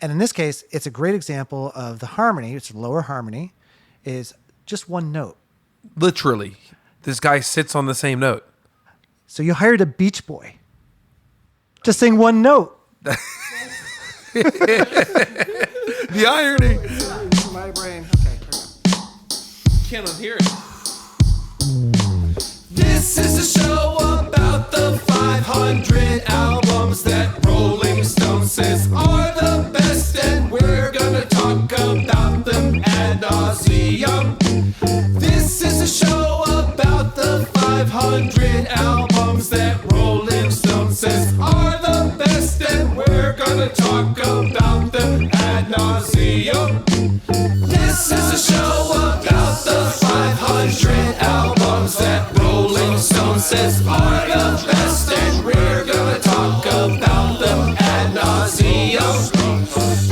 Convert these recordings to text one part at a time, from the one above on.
And in this case, it's a great example of the harmony. It's lower harmony is just one note. Literally, this guy sits on the same note. So you hired a beach boy to sing one note. The irony. My brain. Okay. Can't unhear it. This is a show about the 500 albums that Rolling Stone says are the best, and we're gonna talk about them ad nauseum. This is a show about the 500 albums that Rolling Stone says are the best, and we're gonna talk about them ad nauseum. This is a show about the 500 albums that Rolling Stone says are the best, and we're gonna talk about them ad nauseum.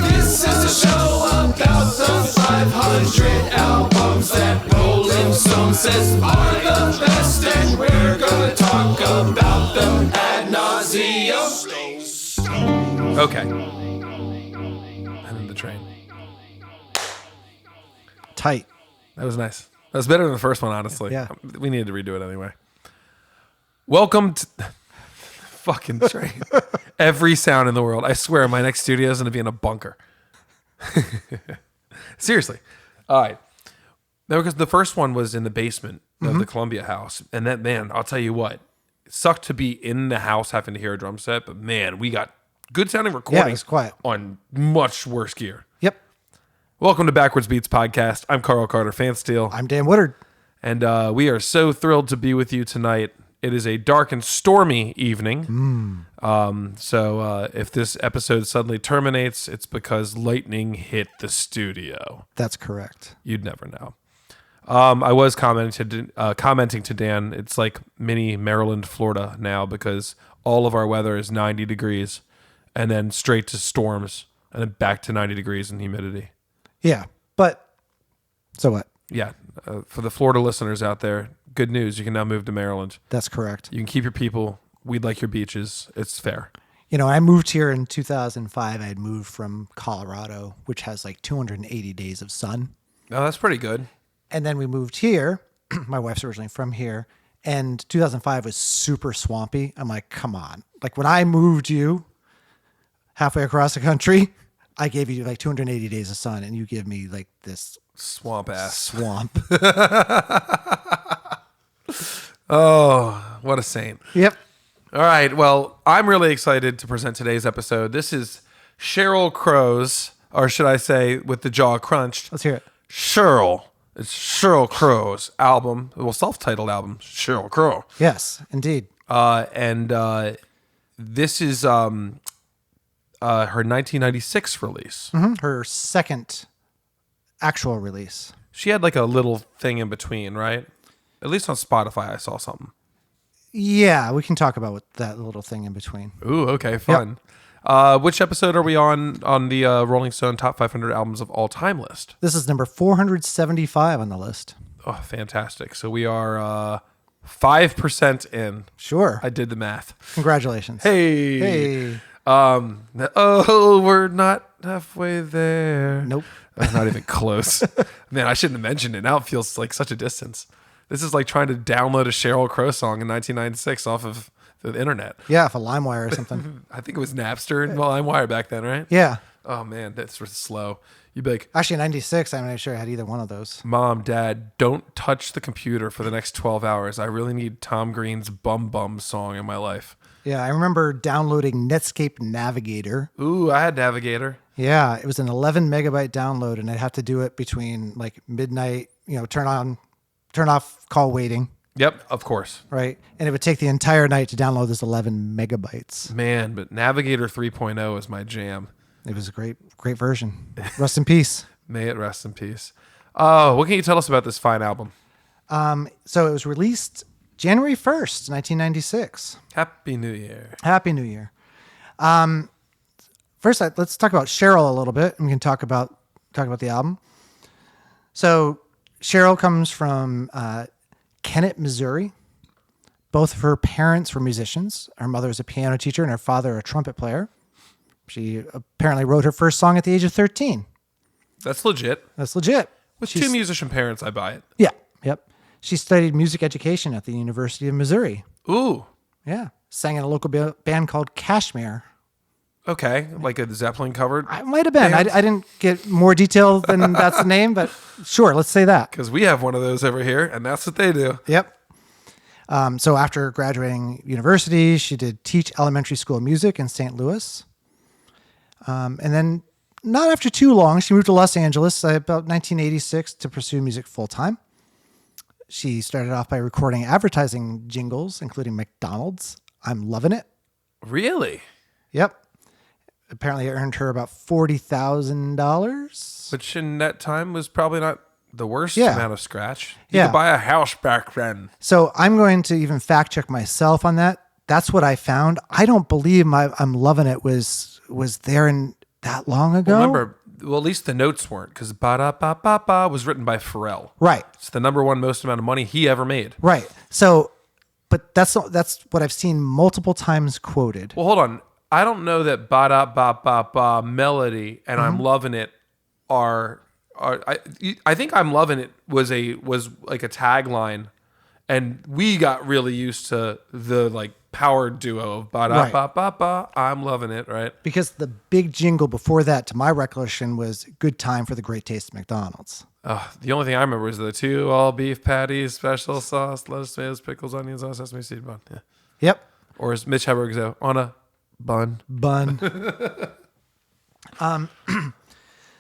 This is a show about the 500 albums that Rolling Stone says are the best, and we're gonna talk about them ad nauseum. Okay. And then the train. Tight. That was nice. That was better than the first one, honestly. Yeah. We needed to redo it anyway. Welcome to... Fucking train. Every sound in the world. I swear my next studio is going to be in a bunker. Seriously. All right. No, because the first one was in the basement of the Columbia house. And that, man, I'll tell you what. It sucked to be in the house having to hear a drum set. But, man, we got good sounding recordings it's quiet. on much worse gear. Yep. Welcome to Backwards Beats Podcast. I'm Carl Carter Fansteel. I'm Dan Woodard. And we are so thrilled to be with you tonight. It is a dark and stormy evening. So if this episode suddenly terminates, it's because lightning hit the studio. That's correct. You'd never know. I was commenting to Dan. It's like mini Maryland, Florida now, because all of our weather is 90 degrees and then straight to storms and then back to 90 degrees and humidity. Yeah, but so what? Yeah. For the Florida listeners out there, good news. You can now move to Maryland. That's correct. You can keep your people. We'd like your beaches. It's fair. You know, I moved here in 2005. I had moved from Colorado, which has like 280 days of sun. Oh, that's pretty good. And then we moved here. My wife's originally from here. And 2005 was super swampy. I'm like, come on. Like when I moved you halfway across the country, I gave you like 280 days of sun, and you give me like this Swamp ass. swamp. Oh, what a saint. Yep. All right. Well, I'm really excited to present today's episode. This is Sheryl Crow's, or should I say with the jaw crunched, Let's hear it. Sheryl. It's Sheryl Crow's album, well, self-titled album, Sheryl Crow. Yes, indeed. And this is her 1996 release. Her second actual release. She had like a little thing in between, right? At least on Spotify, I saw something. Yeah, we can talk about that little thing in between. Ooh, okay, fun. Which episode are we on the Rolling Stone Top 500 Albums of All Time list? This is number 475 on the list. Oh, fantastic. So we are 5% in. Sure. I did the math. Congratulations. Hey. Hey. We're not halfway there. Nope. Not even close. Man, I shouldn't have mentioned it. Now it feels like such a distance. This is like trying to download a Sheryl Crow song in 1996 off of the internet. Yeah, for LimeWire or something. I think it was Napster and LimeWire back then, right? Yeah. Oh, man, that's sort of slow. You'd be like, Actually, in 96, I'm not sure I had either one of those. Mom, Dad, don't touch the computer for the next 12 hours. I really need Tom Green's Bum Bum song in my life. Yeah, I remember downloading Netscape Navigator. Ooh, I had Navigator. Yeah, it was an 11 megabyte download, and I'd have to do it between like midnight, turn off call waiting. Yep, of course. Right. And it would take the entire night to download this 11 megabytes. Man, but Navigator 3.0 is my jam. It was a great version. Rest in peace. May it rest in peace. Oh, what can you tell us about this fine album? So it was released January 1st, 1996. Happy New Year. Happy New Year. First, let's talk about Sheryl a little bit, and we can talk about the album. So Sheryl comes from Kennett, Missouri. Both of her parents were musicians. Her mother was a piano teacher and her father a trumpet player. She apparently wrote her first song at the age of 13. That's legit. That's legit. With two musician parents, I buy it. Yeah. Yep. She studied music education at the University of Missouri. Ooh. Yeah. Sang in a local band called Kashmir. Okay. Like a Zeppelin covered? I might have been. I didn't get more detail than that's the name, but sure, let's say that. Because we have one of those over here, and that's what they do. Yep. So after graduating university, she did teach elementary school music in St. Louis. And then not after too long, she moved to Los Angeles about 1986 to pursue music full time. She started off by recording advertising jingles, including McDonald's. I'm loving it. Really? Yep. Apparently it earned her about $40,000. Which in that time was probably not the worst Yeah. amount of scratch. You Yeah. could buy a house back then. So I'm going to even fact check myself on that. That's what I found. I don't believe I'm loving it was there in that long ago. Remember, well, at least the notes weren't, because Ba-da-ba-ba-ba was written by Pharrell. Right. It's the number one most amount of money he ever made. Right. So, but that's what I've seen multiple times quoted. Well, hold on. I don't know that Ba-da-ba-ba-ba melody and I'm loving it are I think I'm loving it was like a tagline, and we got really used to the like power duo of Ba-da-ba-ba-ba, I'm loving it, right? Because the big jingle before that, to my recollection, was Good Time for the Great Taste of McDonald's. The only thing I remember was the 2 all beef patties, special sauce, lettuce, tomatoes, pickles, onions, on sesame seed bun. Yeah. Yep. Or as Mitch Hedberg said, on a bun.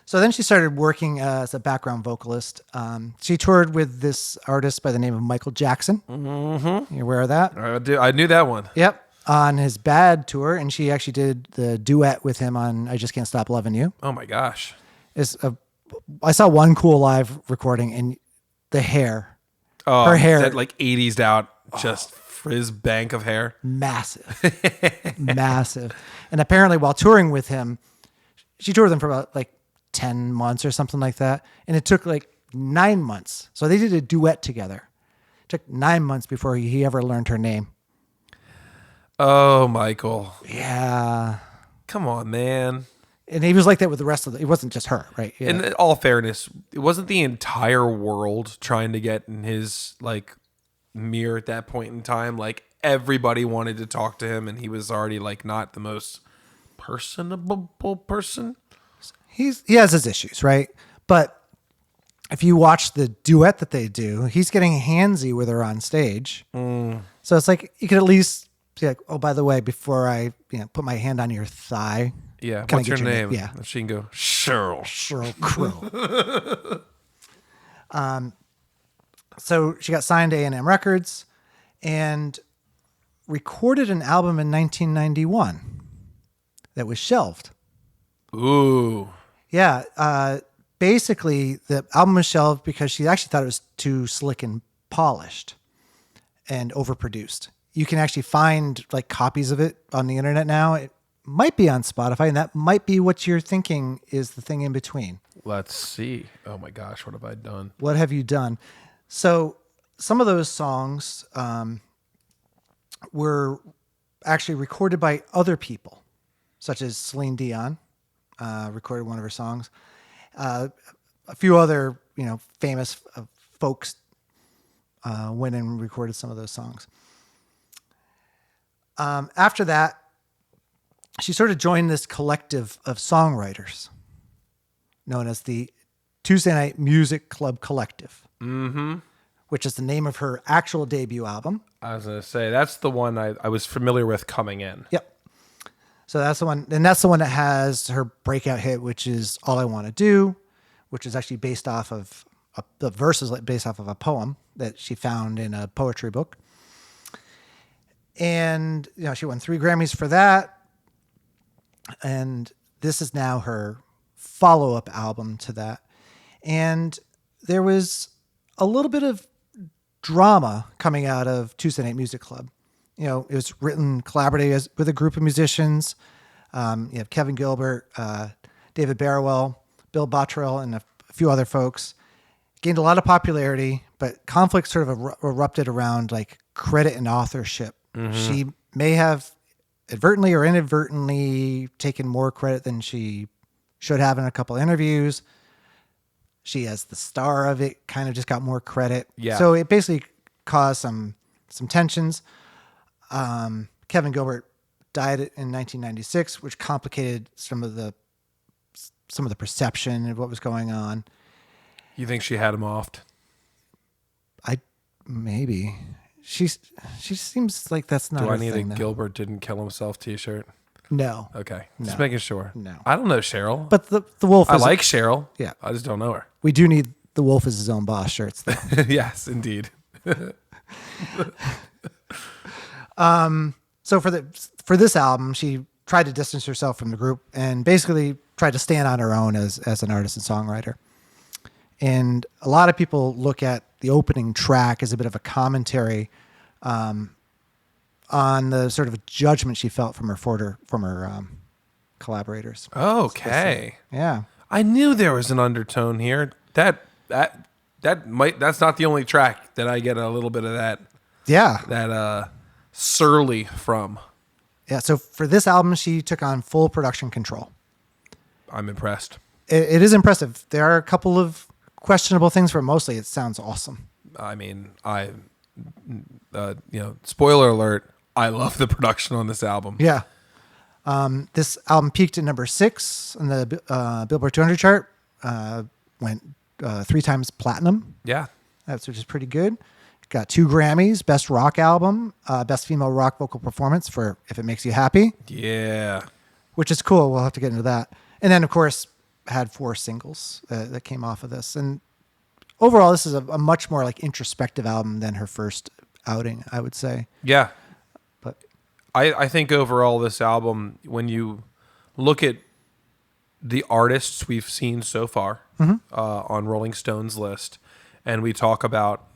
So then she started working as a background vocalist. She toured with this artist by the name of Michael Jackson. Mm-hmm. You aware of that? I knew that one. Yep. On his Bad tour, and she actually did the duet with him on I Just Can't Stop Loving You. Oh my gosh. I saw one cool live recording, and the hair. Oh, her hair. that like 80s out, just frizz bank of hair. Massive. Massive. And apparently while touring with him, she toured with him for about like 10 months or something like that. And it took like 9 months. So they did a duet together. It took 9 months before he ever learned her name. Oh, Michael. Yeah. Come on, man. And he was like that with the rest of it wasn't just her, right? Yeah. In all fairness, it wasn't the entire world trying to get in his like mirror at that point in time. Like everybody wanted to talk to him, and he was already like not the most personable person. He has his issues, right? But if you watch the duet that they do, he's getting handsy with her on stage. So it's like you could at least be like, oh, by the way, before I put my hand on your thigh. Yeah. Can I What's get your name? Yeah. And she can go, Sheryl. Sheryl Crow. So she got signed to A&M Records and recorded an album in 1991 that was shelved. Ooh. Yeah. Basically, the album was shelved because she actually thought it was too slick and polished and overproduced. You can actually find like copies of it on the internet now. It might be on Spotify, and that might be what you're thinking is the thing in between. Let's see. Oh my gosh, what have I done? What have you done? So some of those songs were actually recorded by other people, such as Celine Dion recorded one of her songs. A few other, famous folks went and recorded some of those songs. After that, she sort of joined this collective of songwriters known as the Tuesday Night Music Club Collective, which is the name of her actual debut album. I was going to say, that's the one I was familiar with coming in. Yep. So that's the one, and that's the one that has her breakout hit, which is All I Want to Do, which is actually based off of the verses based off of a poem that she found in a poetry book. And, she won 3 Grammys for that. And this is now her follow-up album to that. And there was a little bit of drama coming out of Tuesday Night Music Club. It was written collaboratively with a group of musicians. You have Kevin Gilbert, David Barrowell, Bill Bottrell, and a few other folks. Gained a lot of popularity, but conflict sort of erupted around like credit and authorship. She may have advertently or inadvertently taken more credit than she should have in a couple interviews. She, as the star of it, kind of just got more credit. Yeah. So it basically caused some tensions. Kevin Gilbert died in 1996, which complicated some of the perception of what was going on. You think she had him offed? Maybe she seems like that's not. Do her I need thing, a though. Gilbert didn't kill himself T-shirt? No. Okay, No. just making sure. No. I don't know Sheryl, But the wolf. I Is, like Sheryl. Yeah. I just don't know her. We do need the wolf as his own boss shirts, though. Yes, indeed. So for this album, she tried to distance herself from the group and basically tried to stand on her own as an artist and songwriter. And a lot of people look at the opening track as a bit of a commentary on the sort of judgment she felt from her collaborators. Okay. Yeah. I knew there was an undertone here. That's not the only track that I get a little bit of that surly from. Yeah. So for this album, she took on full production control. I'm impressed. It is impressive. There are a couple of questionable things, but mostly it sounds awesome. I mean, spoiler alert, I love the production on this album. Yeah. This album peaked at number 6 on the Billboard 200 chart. Went 3 times platinum. Yeah. Which is pretty good. Got 2 Grammys: Best Rock Album, Best Female Rock Vocal Performance for "If It Makes You Happy," Yeah. which is cool. We'll have to get into that. And then, of course, had 4 singles that came off of this. And overall, this is a much more like introspective album than her first outing, I would say. Yeah. But I think overall this album, when you look at the artists we've seen so far on Rolling Stone's list, and we talk about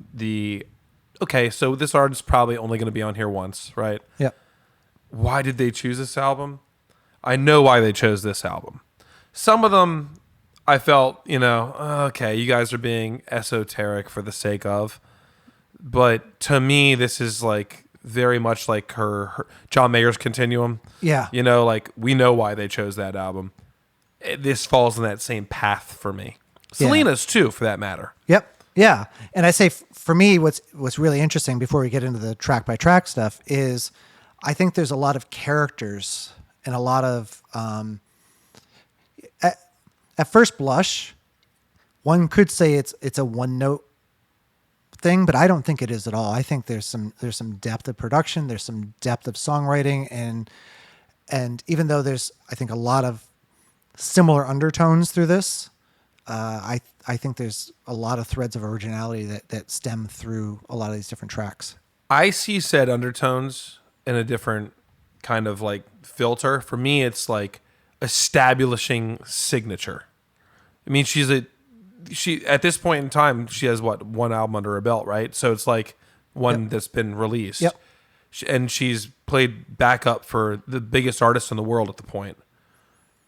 so this artist's probably only going to be on here once, right? yeah, Why did they choose this album? I know why they chose this album. Some of them I felt, okay, you guys are being esoteric for the sake of. But to me, this is like very much like her John Mayer's Continuum. yeah. Like we know why they chose that album. This falls in that same path for me. Yeah. Selena's too, for that matter. Yep. Yeah. And I say for me, what's really interesting before we get into the track by track stuff is I think there's a lot of characters and a lot of, at first blush, one could say it's a one note thing, but I don't think it is at all. I think there's some depth of production. There's some depth of songwriting. And even though there's, I think, a lot of similar undertones through this, I think there's a lot of threads of originality that stem through a lot of these different tracks. I see said undertones in a different kind of like filter. For me, it's like establishing signature. I mean, she at this point in time, she has one album under her belt, right? So it's like one that's been released. Yep. And she's played backup for the biggest artists in the world at the point.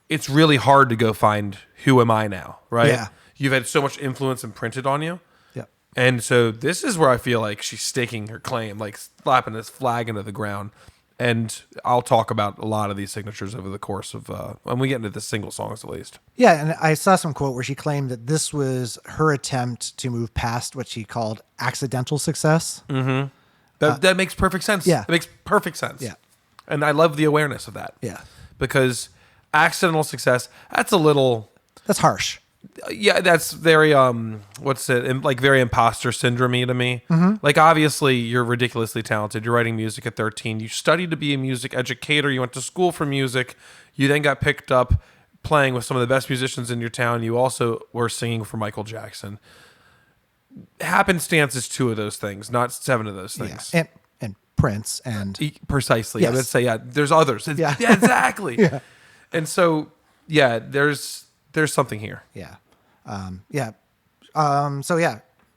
It's really hard to go find Who Am I Now, right? Yeah. You've had so much influence imprinted on you. Yeah. And so this is where I feel like she's staking her claim, like slapping this flag into the ground. And I'll talk about a lot of these signatures over the course of when we get into the single songs at least. Yeah, and I saw some quote where she claimed that this was her attempt to move past what she called accidental success. Mm-hmm. That makes perfect sense. Yeah. It makes perfect sense. Yeah. And I love the awareness of that. Yeah. Because accidental success, that's a little... That's harsh. Yeah, that's very very imposter syndrome-y to me. Mm-hmm. Like, obviously, you're ridiculously talented. You're writing music at 13. You studied to be a music educator. You went to school for music. You then got picked up playing with some of the best musicians in your town. You also were singing for Michael Jackson. Happenstance is 2 of those things, not 7 of those things. Yeah. And Prince and... Precisely. Yes. I would say, there's others. Yeah. Exactly. Yeah. And so, there's something here. Yeah.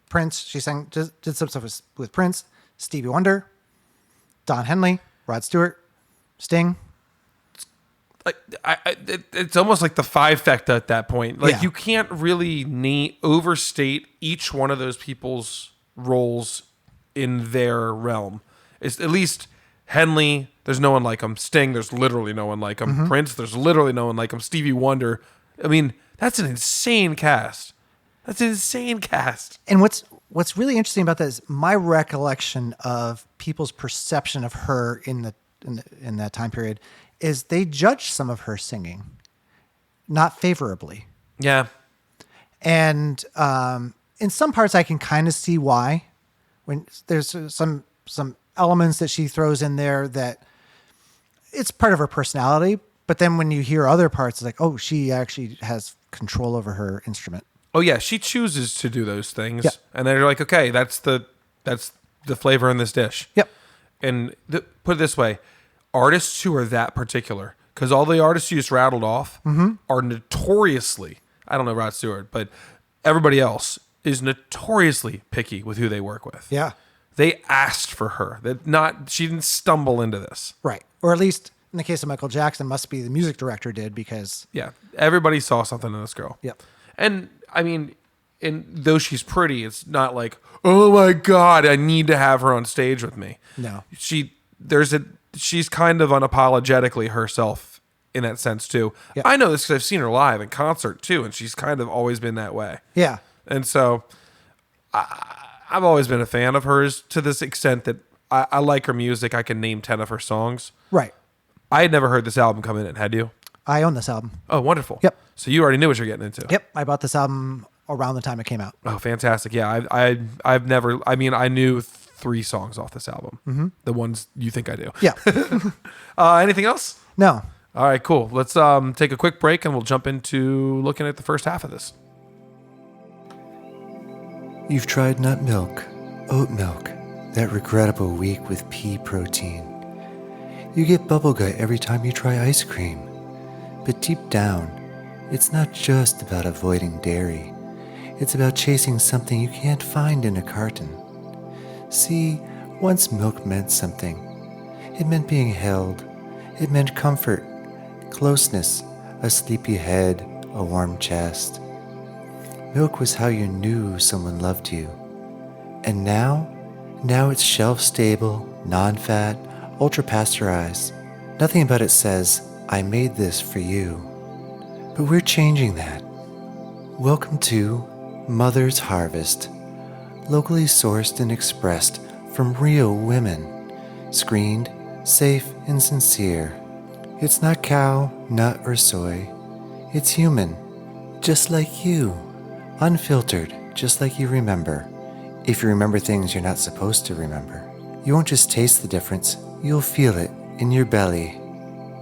Prince, she did some stuff with Prince, Stevie Wonder, Don Henley, Rod Stewart, Sting. Like it's almost like the fivefecta at that point. Like you can't really overstate each one of those people's roles in their realm. It's at least Henley, there's no one like him. Sting, there's literally no one like him. Mm-hmm. Prince, there's literally no one like him. Stevie Wonder. I mean, that's an insane cast. That's an insane cast. And what's really interesting about that is my recollection of people's perception of her in that time period is they judged some of her singing not favorably. Yeah. And in some parts, I can kind of see why. When there's some elements that she throws in there that it's part of her personality, but then when you hear other parts, it's like, oh, she actually has control over her instrument. Oh yeah, she chooses to do those things, Yeah. and then you're like, okay, that's the flavor in this dish. Yep. And put it this way, artists who are that particular, because all the artists you just rattled off are notoriously, I don't know Rod Stewart, but everybody else is notoriously picky with who they work with. Yeah. They asked for her. She didn't stumble into this. Right. Or at least in the case of Michael Jackson, must be the music director did because. Yeah. Everybody saw something in this girl. Yep. And I mean, though she's pretty, it's not like, oh my God, I need to have her on stage with me. No. She's kind of unapologetically herself in that sense too. Yep. I know this because I've seen her live in concert too, and she's kind of always been that way. Yeah. And so I've always been a fan of hers to this extent that I like her music. I can name 10 of her songs. Right. I had never heard this album come in, had you? I own this album. Oh, wonderful. Yep. So you already knew what you're getting into. Yep. I bought this album around the time it came out. Oh, fantastic. Yeah, I've never, I mean, I knew 3 songs off this album. Mm-hmm. The ones you think I do. Yeah. Anything else? No. All right, cool. Let's take a quick break and we'll jump into looking at the first half of this. You've tried nut milk, oat milk, that regrettable weak with pea protein. You get bubble gut every time you try ice cream. But deep down, it's not just about avoiding dairy. It's about chasing something you can't find in a carton. See, once milk meant something. It meant being held. It meant comfort, closeness, a sleepy head, a warm chest. Milk was how you knew someone loved you. And now it's shelf-stable, non-fat, ultra-pasteurized. Nothing about it says, I made this for you. But we're changing that. Welcome to Mother's Harvest, locally sourced and expressed from real women, screened, safe, and sincere. It's not cow, nut, or soy. It's human, just like you. Unfiltered, just like you remember. If you remember things you're not supposed to remember. You won't just taste the difference, you'll feel it in your belly.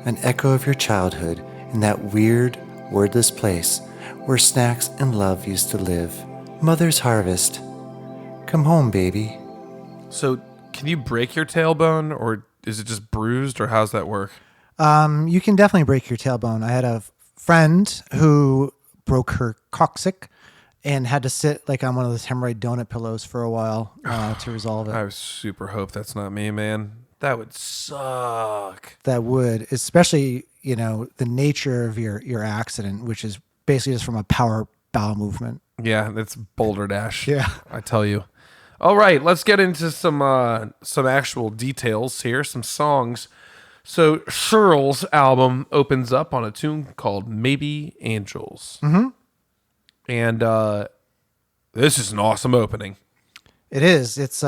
An echo of your childhood in that weird, wordless place where snacks and love used to live. Mother's Harvest. Come home, baby. So can you break your tailbone or is it just bruised or how's that work? You can definitely break your tailbone. I had a friend who broke her coccyx and had to sit like on one of those hemorrhoid donut pillows for a while to resolve it. I super hope that's not me, man. That would suck. That would, especially, the nature of your accident, which is basically just from a power bowel movement. Yeah, that's Boulder Dash. Yeah. I tell you. All right, let's get into some actual details here, some songs. So Sheryl's album opens up on a tune called Maybe Angels. Mm-hmm. And this is an awesome opening. It is. It's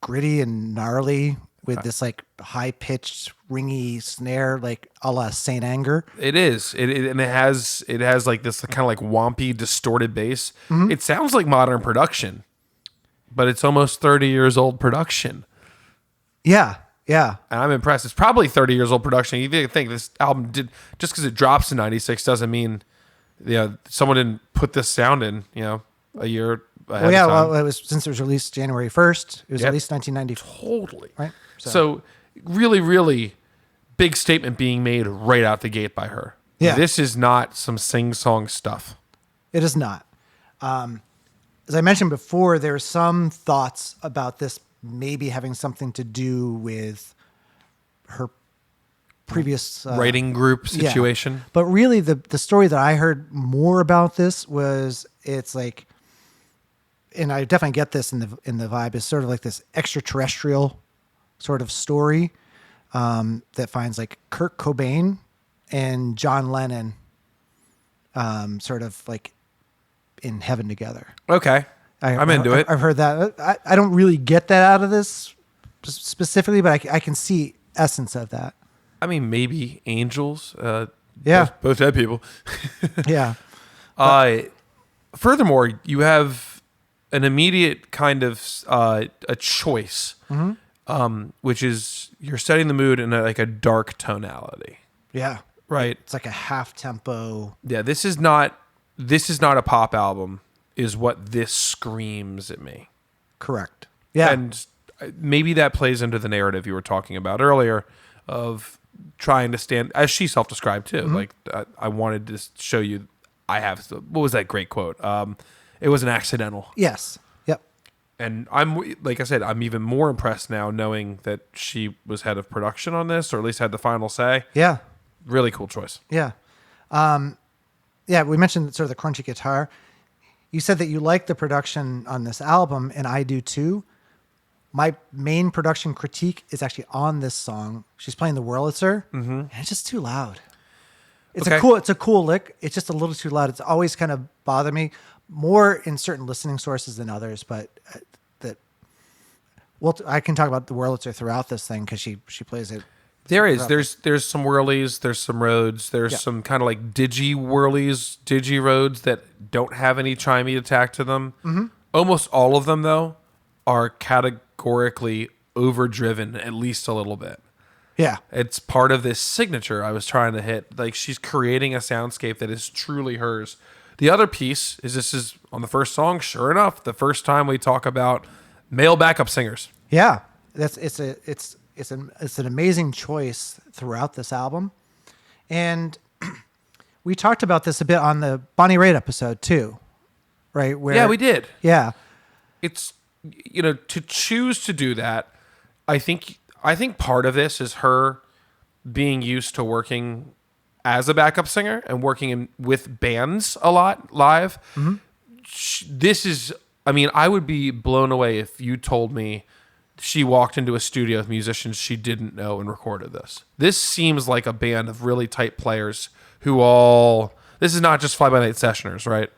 gritty and gnarly with this like high-pitched, ringy snare, like a la Saint Anger. It is. And it has like this kind of like wompy, distorted bass. Mm-hmm. It sounds like modern production, but it's almost 30 years old production. Yeah. Yeah. And I'm impressed. It's probably 30 years old production. You think this album did, just because it drops in 96 doesn't mean someone didn't put this sound in, a year ahead of time. Well, it was since it was released January 1st. It was at least 1994. Totally. Right? So really, really big statement being made right out the gate by her. Yeah. This is not some sing-song stuff. It is not. As I mentioned before, there are some thoughts about this maybe having something to do with her previous writing group situation. Yeah. But really the story that I heard more about this was it's like, and I definitely get this in the vibe, is sort of like this extraterrestrial sort of story. that finds like Kurt Cobain and John Lennon sort of like in heaven together. Okay. I'm into it. I've heard that. I don't really get that out of this specifically, but I can see essence of that. I mean, maybe angels. Yeah. Both dead people. Yeah. Furthermore, you have an immediate kind of a choice, which is you're setting the mood in like a dark tonality. Yeah. Right. It's like a half tempo. Yeah. This is not a pop album, is what this screams at me. Correct. Yeah. And maybe that plays into the narrative you were talking about earlier of trying to stand, as she self-described too. Like I wanted to show you, what was that great quote? It was an accidental. Yes. Yep. And like I said, I'm even more impressed now knowing that she was head of production on this, or at least had the final say. Yeah. Really cool choice. Yeah. Yeah. We mentioned sort of the crunchy guitar. You said that you like the production on this album, and I do too. My main production critique is actually on this song. She's playing the Wurlitzer, and it's just too loud. It's a cool lick. It's just a little too loud. It's always kind of bothered me more in certain listening sources than others. But I can talk about the Wurlitzer throughout this thing because she plays it. There's some whirlies, there's some Rhodes, there's some kind of like digi whirlies, digi Rhodes that don't have any chimey attack to them. Almost all of them though are categorically overdriven at least a little bit. Yeah. It's part of this signature I was trying to hit. Like she's creating a soundscape that is truly hers. The other piece is this is on the first song, sure enough, the first time we talk about male backup singers. Yeah. It's an amazing choice throughout this album. And we talked about this a bit on the Bonnie Raitt episode too, right? Yeah, we did. Yeah. It's, to choose to do that, I think part of this is her being used to working as a backup singer and working with bands a lot live. This is, I would be blown away if you told me she walked into a studio with musicians she didn't know and recorded this. This seems like a band of really tight players this is not just fly-by-night sessioners, right?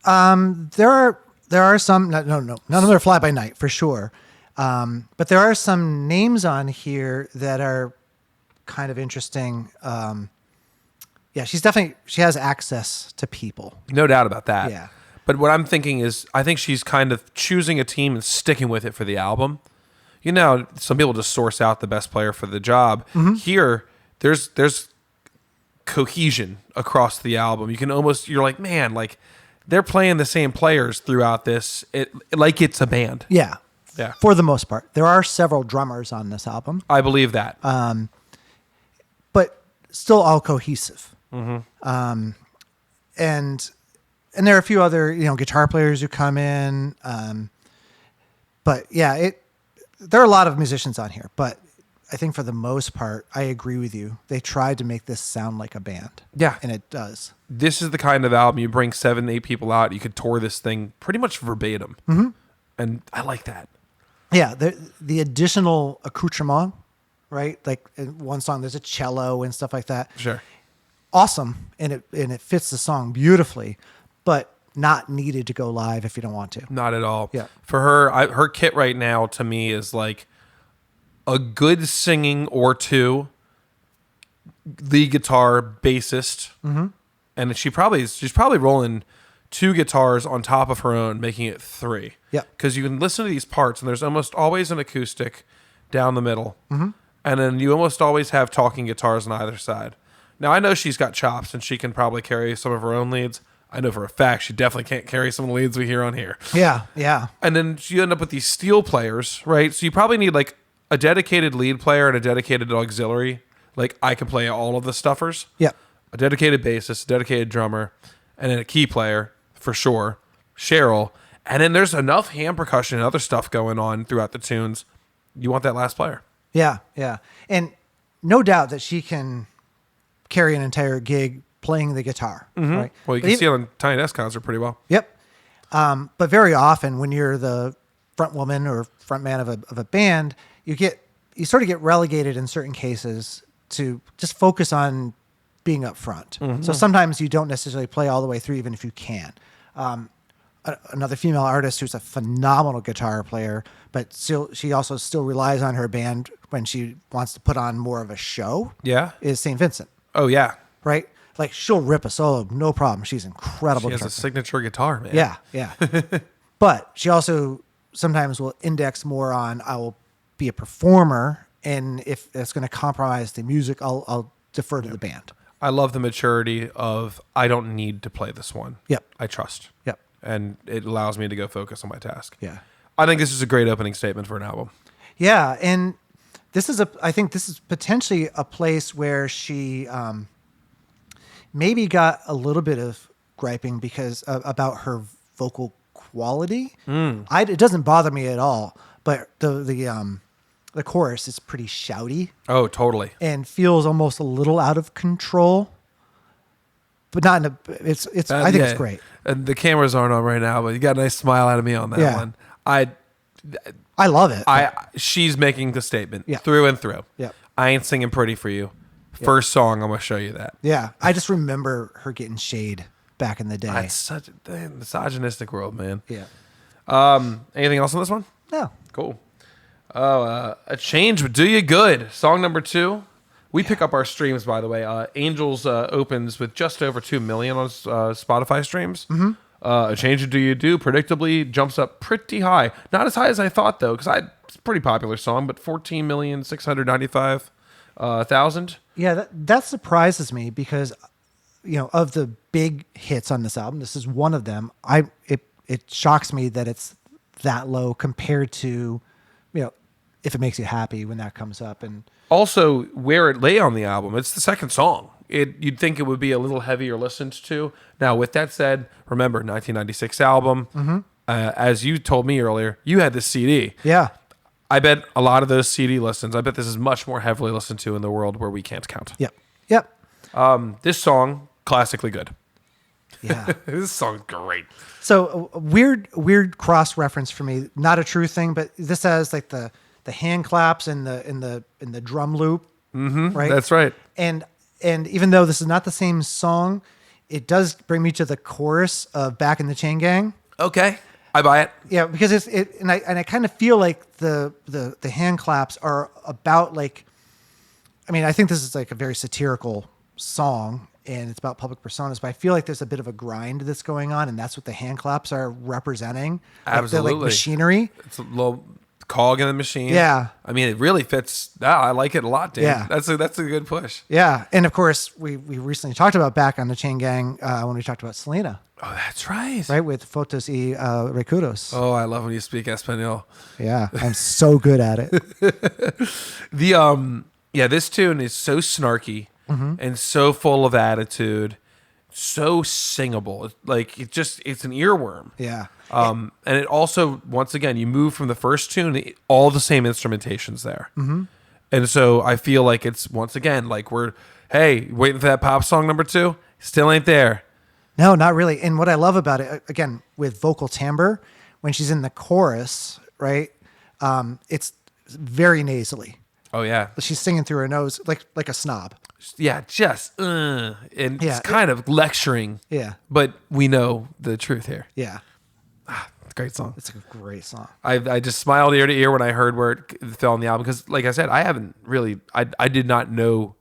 There are some, no, none of them are fly by night for sure. But there are some names on here that are kind of interesting. Yeah, she has access to people. No doubt about that. Yeah. But what I'm thinking is, I think she's kind of choosing a team and sticking with it for the album. Some people just source out the best player for the job. Here, there's cohesion across the album. You can you're like, man, like they're playing the same players throughout this, like it's a band. Yeah. Yeah. For the most part. There are several drummers on this album. I believe that. But still all cohesive. And there are a few other, guitar players who come in. But yeah, there are a lot of musicians on here, but I think for the most part, I agree with you. They tried to make this sound like a band. Yeah. And it does. This is the kind of album you bring 7-8 people out, you could tour this thing pretty much verbatim. And I like that. Yeah. The additional accoutrement, right? Like in one song, there's a cello and stuff like that. Sure. Awesome. And it fits the song beautifully, but not needed to go live if you don't want to. Not at all. Yeah. For her, her kit right now to me is like a good singing or two, lead guitar, bassist, and she's probably rolling 2 guitars on top of her own, making it 3. Yeah. Because you can listen to these parts, and there's almost always an acoustic down the middle, and then you almost always have talking guitars on either side. Now I know she's got chops, and she can probably carry some of her own leads. I know for a fact she definitely can't carry some of the leads we hear on here. Yeah. Yeah. And then you end up with these steel players, right? So you probably need like a dedicated lead player and a dedicated auxiliary. Like I can play all of the stuffers. Yeah. A dedicated bassist, a dedicated drummer, and then a key player for sure, Sheryl. And then there's enough hand percussion and other stuff going on throughout the tunes. You want that last player. Yeah. Yeah. And no doubt that she can carry an entire gig playing the guitar. Right? Well, you can see it on Tiny Desk concert pretty well. Yep. But very often when you're the front woman or front man of a band, you get you sort of get relegated in certain cases to just focus on being up front. So sometimes you don't necessarily play all the way through, even if you can. Another female artist who's a phenomenal guitar player, but she also still relies on her band when she wants to put on more of a show. Yeah. Is St. Vincent, Oh yeah. right? Like she'll rip a solo, no problem. She's incredible. She has guitar a signature guitar, man. yeah, yeah. But she also sometimes will index more on I will be a performer, and if it's going to compromise the music, I'll defer to the band. I love the maturity of I don't need to play this one. Yep. I trust. Yep. And it allows me to go focus on my task. Yeah. I think this is a great opening statement for an album. Yeah, and I think this is potentially a place where she maybe got a little bit of griping because about her vocal quality. It doesn't bother me at all, but the chorus is pretty shouty Oh, totally. and feels almost a little out of control. But not in a. It's. I think it's great. And the cameras aren't on right now, but you got a nice smile out of me on that Yeah. one. I love it. She's making the statement Yeah. through and through. Yep. I ain't singing pretty for you. First song, I'm gonna show you that. Yeah, I just remember her getting shade back in the day. That's such a misogynistic world, man. Yeah. Anything else on this one? No. Cool. A change would do you good. Song number 2. We pick up our streams, by the way. Angels opens with just over 2 million on Spotify streams. Mm-hmm. A change would do you do predictably jumps up pretty high. Not as high as I thought though, because it's a pretty popular song, but 14,695,000. Yeah, that surprises me because, of the big hits on this album, this is one of them. It shocks me that it's that low compared to, if it makes you happy when that comes up. And Also, where it lay on the album, it's the second song. You'd think it would be a little heavier listened to. Now, with that said, remember 1996 album. Mm-hmm. As you told me earlier, you had this CD. yeah, I bet a lot of those CD listens. I bet this is much more heavily listened to in the world where we can't count. yep. This song, classically good. Yeah. This song's great. So a weird cross reference for me. Not a true thing, but this has like the hand claps and the drum loop. Mm-hmm, right. That's right. And even though this is not the same song, it does bring me to the chorus of Back in the Chain Gang. Okay, I buy it. Yeah, because I kind of feel like the hand claps are about like, I think this is like a very satirical song and it's about public personas, but I feel like there's a bit of a grind that's going on, and that's what the hand claps are representing. Absolutely. Like machinery. It's a little cog in the machine. Yeah. It really fits. I like it a lot, Dan. Yeah. That's a good push. Yeah, and of course we recently talked about Back on the Chain Gang when we talked about Selena, Oh, that's right. right, with Fotos y Recuerdos. Oh, I love when you speak Espanol. Yeah, I'm so good at it. This tune is so snarky and so full of attitude, so singable. Like it's an earworm. Yeah. And it also, once again, you move from the first tune, all the same instrumentation's there. Mm-hmm. And so I feel like it's, once again, like we're, hey, waiting for that pop song number 2? Still ain't there. No, not really. And what I love about it, again, with vocal timbre, when she's in the chorus, right, it's very nasally. Oh, yeah. She's singing through her nose like a snob. Yeah, and Yeah, it's kind of lecturing. Yeah. But we know the truth here. Yeah. It's a great song. It's a great song. I just smiled ear to ear when I heard where it fell on the album because, like I said, I did not know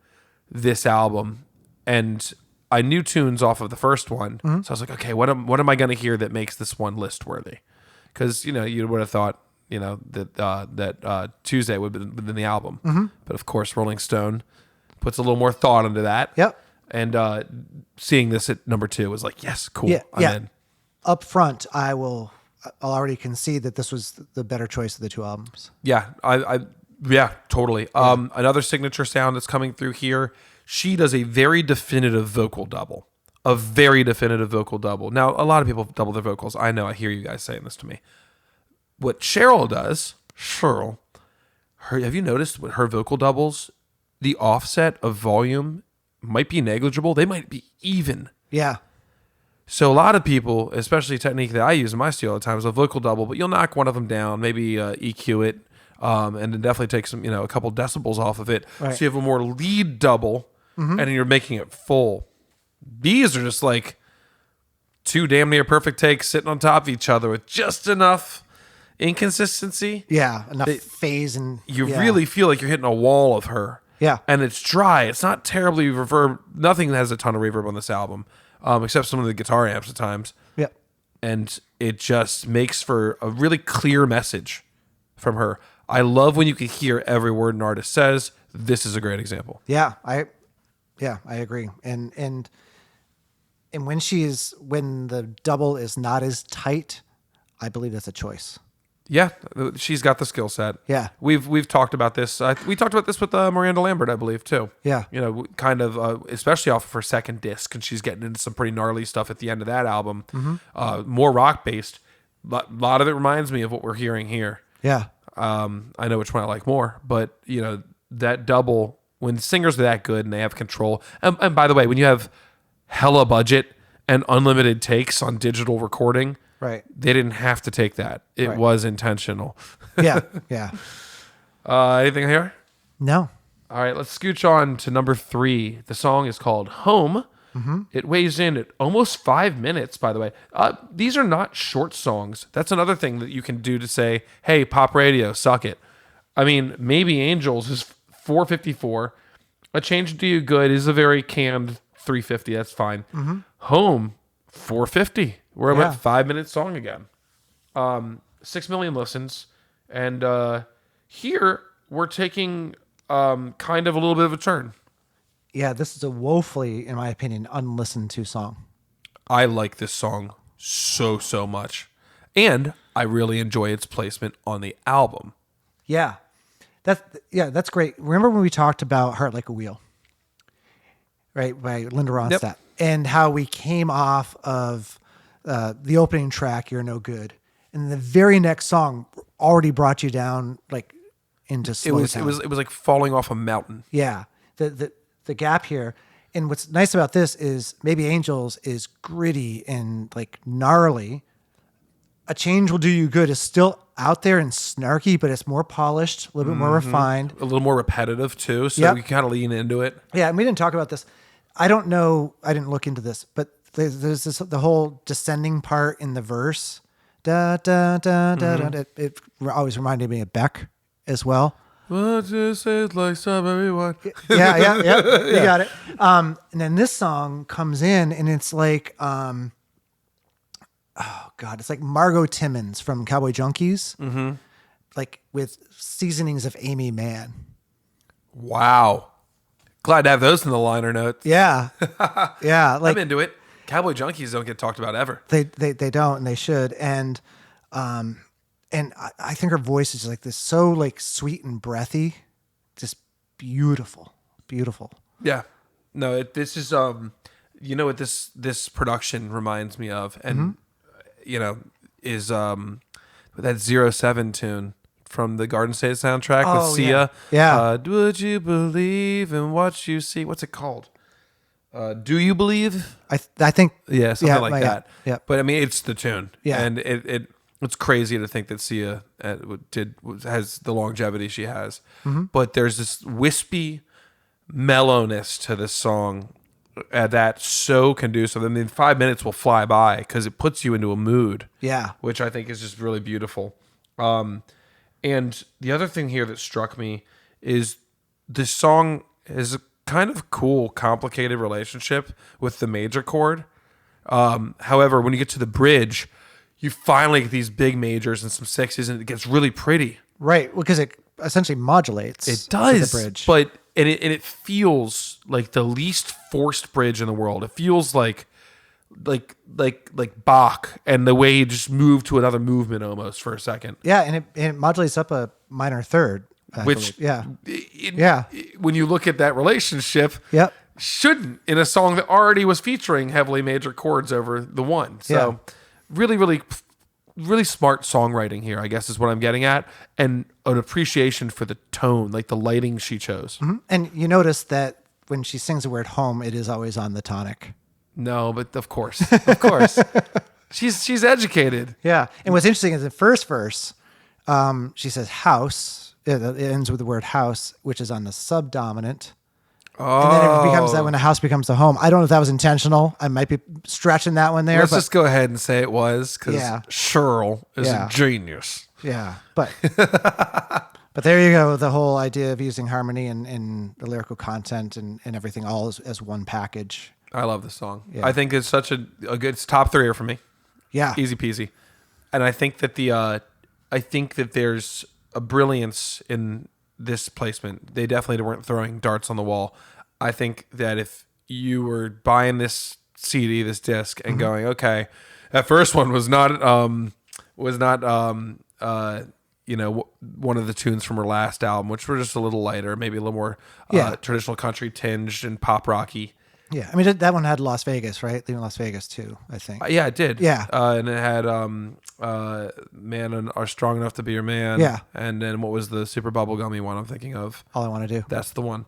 this album, and I knew tunes off of the first one. So I was like, okay, what am I going to hear that makes this one list worthy? Because you would have thought that Tuesday would have been the album, but of course, Rolling Stone puts a little more thought into that. Yep. And seeing this at number 2 was like, yes, cool. Yeah. I'm in. Up front, I'll already concede that this was the better choice of the two albums. Yeah, totally. Another signature sound that's coming through here. She does a very definitive vocal double. Now, a lot of people double their vocals. I know. I hear you guys saying this to me. What Sheryl does, have you noticed what her vocal doubles? The offset of volume might be negligible. They might be even. Yeah. So a lot of people, especially a technique that I use in my studio all the time, is a vocal double, but you'll knock one of them down, maybe EQ it, and it definitely takes some, a couple decibels off of it. Right. So you have a more lead double, and you're making it full. B's are just like two damn near perfect takes sitting on top of each other with just enough inconsistency. Yeah, enough phase and You really feel like you're hitting a wall of her. Yeah. And it's dry. It's not terribly reverb. Nothing has a ton of reverb on this album, except some of the guitar amps at times. Yeah. And it just makes for a really clear message from her. I love when you can hear every word an artist says. This is a great example. Yeah, I agree. And when when the double is not as tight, I believe that's a choice. Yeah, she's got the skill set. Yeah. We've talked about this. We talked about this with Miranda Lambert, I believe, too. Yeah. Kind of, especially off of her second disc, and she's getting into some pretty gnarly stuff at the end of that album. More rock based. A lot of it reminds me of what we're hearing here. Yeah. I know which one I like more, but that double, when singers are that good and they have control, and by the way, when you have hella budget and unlimited takes on digital recording. Right. They didn't have to take that. It was intentional. Yeah. Yeah. Anything here? No. All right, let's scooch on to number 3. The song is called Home. It weighs in at almost 5 minutes, by the way. These are not short songs. That's another thing that you can do to say, hey, pop radio, suck it. I mean, Maybe Angels is 4:54. A Change to Do You Good is a very canned 3:50. That's fine. Home, 4:50. We're about 5 minute song again. 6 million listens. And here we're taking kind of a little bit of a turn. Yeah, this is a woefully, in my opinion, unlistened to song. I like this song so much. And I really enjoy its placement on the album. Yeah. That's great. Remember when we talked about Heart Like a Wheel? Right, by Linda Ronstadt. Yep. And how we came off of the opening track, You're No Good. And the very next song already brought you down like into slow It was like falling off a mountain. Yeah. The gap here. And what's nice about this is Maybe Angels is gritty and like gnarly. A Change Will Do You Good is still out there and snarky, but it's more polished, a little bit more refined. A little more repetitive too, so Yep. you kind of lean into it. Yeah, and we didn't talk about this. I don't know. I didn't look into this, but there's the whole descending part in the verse. Da da da da da. It always reminded me of Beck as well. What you say is like strawberry wine. Yeah. You got it. And then this song comes in, and it's like, oh God, it's like Margot Timmons from Cowboy Junkies, like with seasonings of Amy Mann. Wow. Glad to have those in the liner notes. Yeah, yeah. Like I'm into it. Cowboy Junkies don't get talked about ever. They don't, and they should. And I think her voice is like this, so like sweet and breathy, just beautiful. Yeah. No, this is you know what this production reminds me of, and is that 07 tune from the Garden State soundtrack with Sia. Yeah. Would you believe in what you see? What's it called? Do You Believe? I think Something like that. Yeah. But I mean, it's the tune. Yeah. And it's crazy to think that Sia has the longevity she has. But there's this wispy mellowness to this song that's so conducive. I mean, 5 minutes will fly by because it puts you into a mood. Yeah. Which I think is just really beautiful. And the other thing here that struck me is this song is a kind of cool, complicated relationship with the major chord. However, when you get to the bridge, you finally get these big majors and some sixes, and it gets really pretty. Right, because it essentially modulates. It does, the bridge. but it feels like the least forced bridge in the world. It feels like Bach and the way he just moved to another movement almost for a second. Yeah, and it modulates up a minor third. Which, yeah, when you look at that relationship, Yep. shouldn't in a song that already was featuring heavily major chords over the one. So really, really, really smart songwriting here, I guess is what I'm getting at, and an appreciation for the tone, like the lighting she chose. And you notice that when she sings the word home, it is always on the tonic. No, but of course, she's educated. Yeah, and what's interesting is the first verse, she says house, It ends with the word house, which is on the subdominant. And then it becomes that when the house becomes the home. I don't know if that was intentional. I might be stretching that one there. Let's just go ahead and say it was, because Yeah. Sheryl is a genius. Yeah, but there you go. The whole idea of using harmony and the lyrical content and everything all as one package. I love this song. Yeah. I think it's such a good. It's top 3 for me. Yeah, Easy peasy. And I think that there's a brilliance in this placement. They definitely weren't throwing darts on the wall. I think that if you were buying this CD, this disc, and going, okay, that first one was not one of the tunes from her last album, which were just a little lighter, maybe a little more traditional country tinged and pop rocky. yeah. I mean, that one had Las Vegas, right? Leaving Las Vegas too, I think. Yeah, it did. Yeah. And it had Man Are Strong Enough to Be Your Man. Yeah. And then what was the super bubblegummy one I'm thinking of? All I Want to Do. That's the one.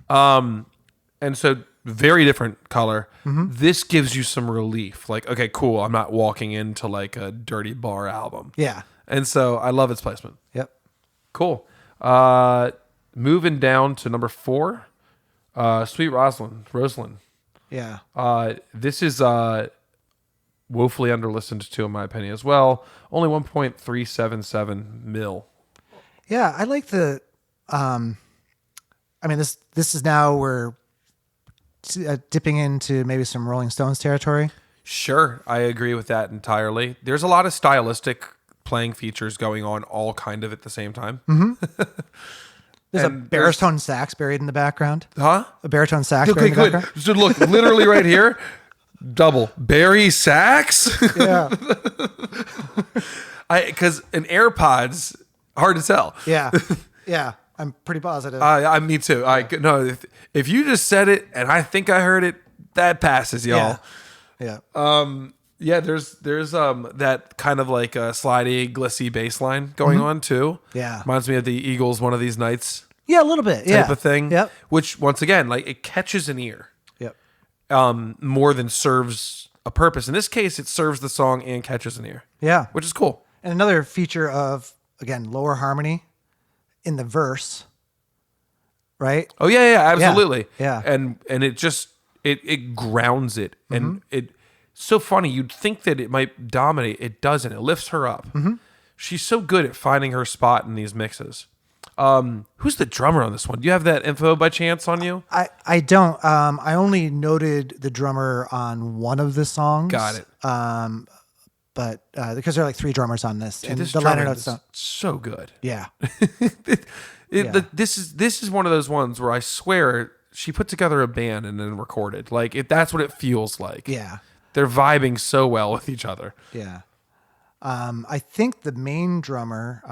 And so very different color. This gives you some relief. Like, okay, cool. I'm not walking into like a dirty bar album. Yeah. And so I love its placement. Yep. Cool. Moving down to number 4, Sweet Rosalind. Yeah. This is woefully underlistened to in my opinion as well. Only 1.377 mil. Yeah, I like the. I mean, this is now we're dipping into maybe some Rolling Stones territory. Sure, I agree with that entirely. There's a lot of stylistic playing features going on all kind of at the same time. There's a baritone sax buried in the background. Huh? A baritone sax Okay, buried in the good. background. So look, literally right here, double. Barry sax? Yeah. Because an AirPods, hard to tell. Yeah. Yeah. I'm pretty positive. Me too. No, if you just said it and I think I heard it, that passes, y'all. Yeah. Yeah, there's that kind of like a slidey, glissy bass line going on too. Yeah. Reminds me of the Eagles' One of These Nights Yeah, a little bit. type of thing. Yep. Which once again, like it catches an ear Yep. more than serves a purpose. In this case, it serves the song and catches an ear. Yeah. Which is cool. And another feature of, again, lower harmony in the verse, right? Oh yeah, absolutely. Yeah. And it just it grounds it, and it so funny. You'd think that it might dominate. It doesn't. It lifts her up. She's so good at finding her spot in these mixes. Who's the drummer on this one? Do you have that info by chance on you? I don't. I only noted the drummer on one of the songs. Got it. But because there are like 3 drummers on this, Dude, and this the liner drummer notes is don't. so good. Yeah. Yeah. This is one of those ones where I swear she put together a band and then recorded. Like that's what it feels like. Yeah. They're vibing so well with each other. Yeah. I think the main drummer.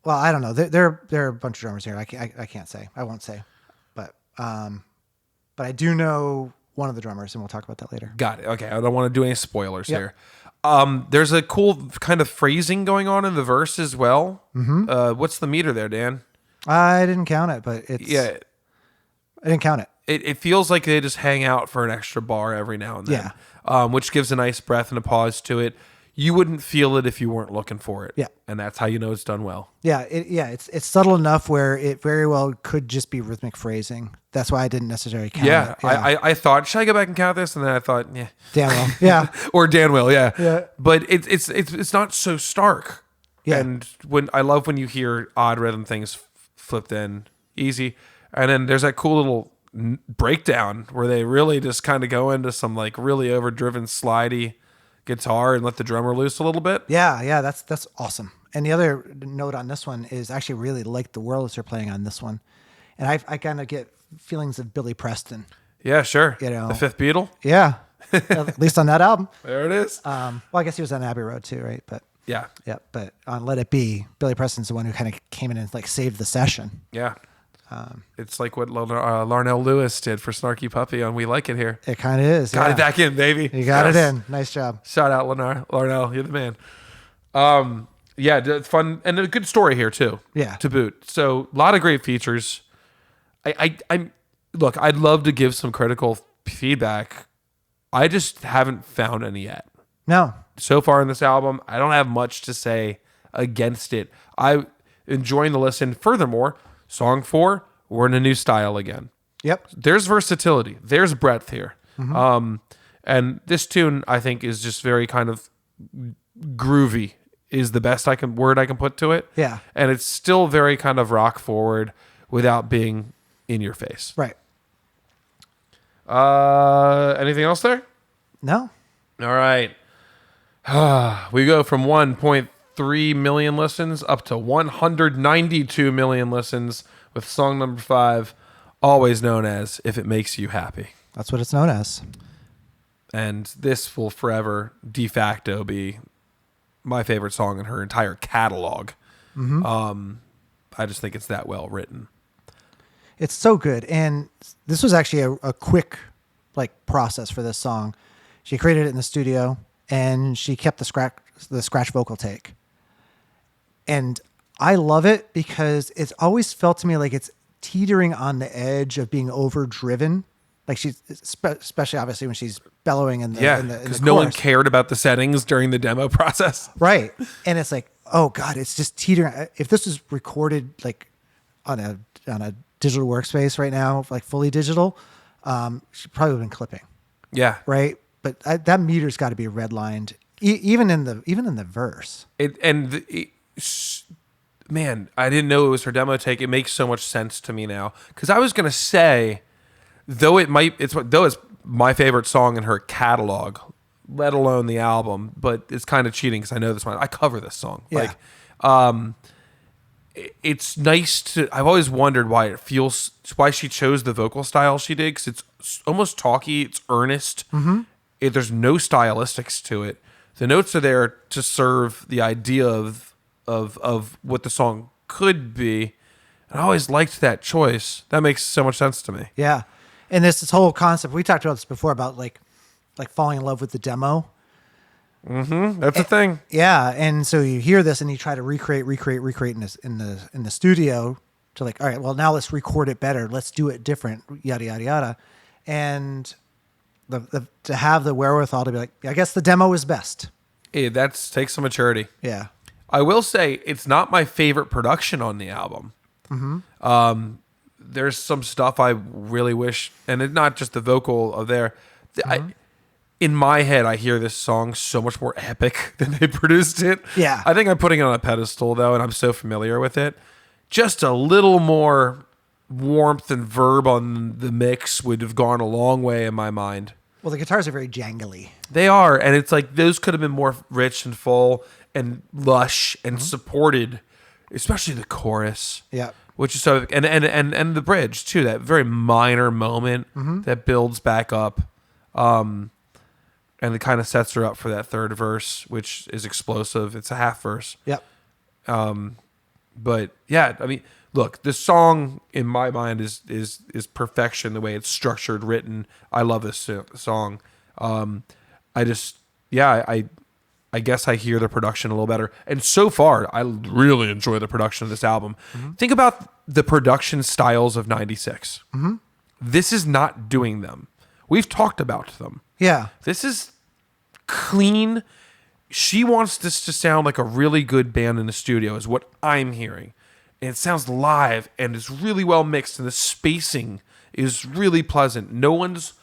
Well, I don't know. There are a bunch of drummers here. I can't say. I won't say. But I do know one of the drummers, and we'll talk about that later. Got it. Okay. I don't want to do any spoilers Yep. here. There's a cool kind of phrasing going on in the verse as well. What's the meter there, Dan? I didn't count it, but it's. Yeah. I didn't count it. It feels like they just hang out for an extra bar every now and then. Yeah. Which gives a nice breath and a pause to it. You wouldn't feel it if you weren't looking for it. Yeah. And that's how you know it's done well. Yeah, it's subtle enough where it very well could just be rhythmic phrasing. That's why I didn't necessarily count Yeah. it. I thought, should I go back and count this? And then I thought, yeah. Damn well. Yeah. Or Dan will, yeah. Yeah. But it's not so stark. Yeah. And I love when you hear odd rhythm things flipped in easy. And then there's that cool little breakdown where they really just kind of go into some like really overdriven slidey guitar and let the drummer loose a little bit. Yeah, that's awesome. And the other note on this one is I actually really like the worlds they're playing on this one. And I kind of get feelings of Billy Preston. Yeah, sure. You know. The Fifth Beatle. Yeah. At least on that album. There it is. Well, I guess he was on Abbey Road too, right? But Yeah. yeah, but on Let It Be, Billy Preston's the one who kind of came in and like saved the session. Yeah. It's like what Larnell Lewis did for Snarky Puppy on We Like It Here. It kind of is. Got it back in, baby. You got it Yes. in. Nice job. Shout out Larnell. You're the man. Yeah, it's fun and a good story here too. Yeah. To boot. So a lot of great features. I look, I'd love to give some critical feedback. I just haven't found any yet. No. So far in this album, I don't have much to say against it. I enjoying the listen. Furthermore, song 4, we're in a new style again. Yep. There's versatility. There's breadth here. And this tune, I think, is just very kind of groovy is the best word I can put to it. Yeah. And it's still very kind of rock forward without being in your face. Right. Anything else there? No. All right. We go from 1.3 million listens up to 192 million listens with song number 5, always known as If It Makes You Happy. That's what it's known as. And this will forever de facto be my favorite song in her entire catalog. I just think it's that well written. It's so good. And this was actually a quick process for this song. She created it in the studio and she kept the scratch vocal take. And I love it because it's always felt to me like it's teetering on the edge of being overdriven. Like she's, especially obviously when she's bellowing in the because no one cared about the settings during the demo process. Right. And it's like, oh God, it's just teetering. If this was recorded like on a digital workspace right now, like fully digital, she probably would have been clipping. Yeah. Right. But that meter's got to be redlined, even in the verse. Man, I didn't know it was her demo take. It makes so much sense to me now because I was gonna say, though it's my favorite song in her catalog, let alone the album, but it's kind of cheating because I know this one. I cover this song. Yeah. It's nice to. I've always wondered why she chose the vocal style she did because it's almost talky. It's earnest. There's no stylistics to it. The notes are there to serve the idea of what the song could be. And I always liked that choice. That makes so much sense to me. Yeah. And this whole concept, we talked about this before about like falling in love with the demo. That's a thing. Yeah. And so you hear this and you try to recreate in the studio to like, all right, well now let's record it better. Let's do it different, yada, yada, yada. And to have the wherewithal to be like, I guess the demo is best. That takes some maturity. Yeah. I will say it's not my favorite production on the album. There's some stuff I really wish, and it's not just the vocal of there. In my head, I hear this song so much more epic than they produced it. Yeah. I think I'm putting it on a pedestal though, and I'm so familiar with it. Just a little more warmth and verb on the mix would have gone a long way in my mind. Well, the guitars are very jangly. They are, and it's like those could have been more rich and full and lush and supported, especially the chorus. Yeah. Which is so, and the bridge too. That very minor moment that builds back up, and it kind of sets her up for that third verse, which is explosive. It's a half verse. Yep. But yeah, I mean, look, the song in my mind is perfection. The way it's structured, written. I love this song. I guess I hear the production a little better. And so far, I really enjoy the production of this album. Think about the production styles of 96. This is not doing them. We've talked about them. Yeah. This is clean. She wants this to sound like a really good band in the studio is what I'm hearing. And it sounds live and it's really well mixed and the spacing is really pleasant. No one's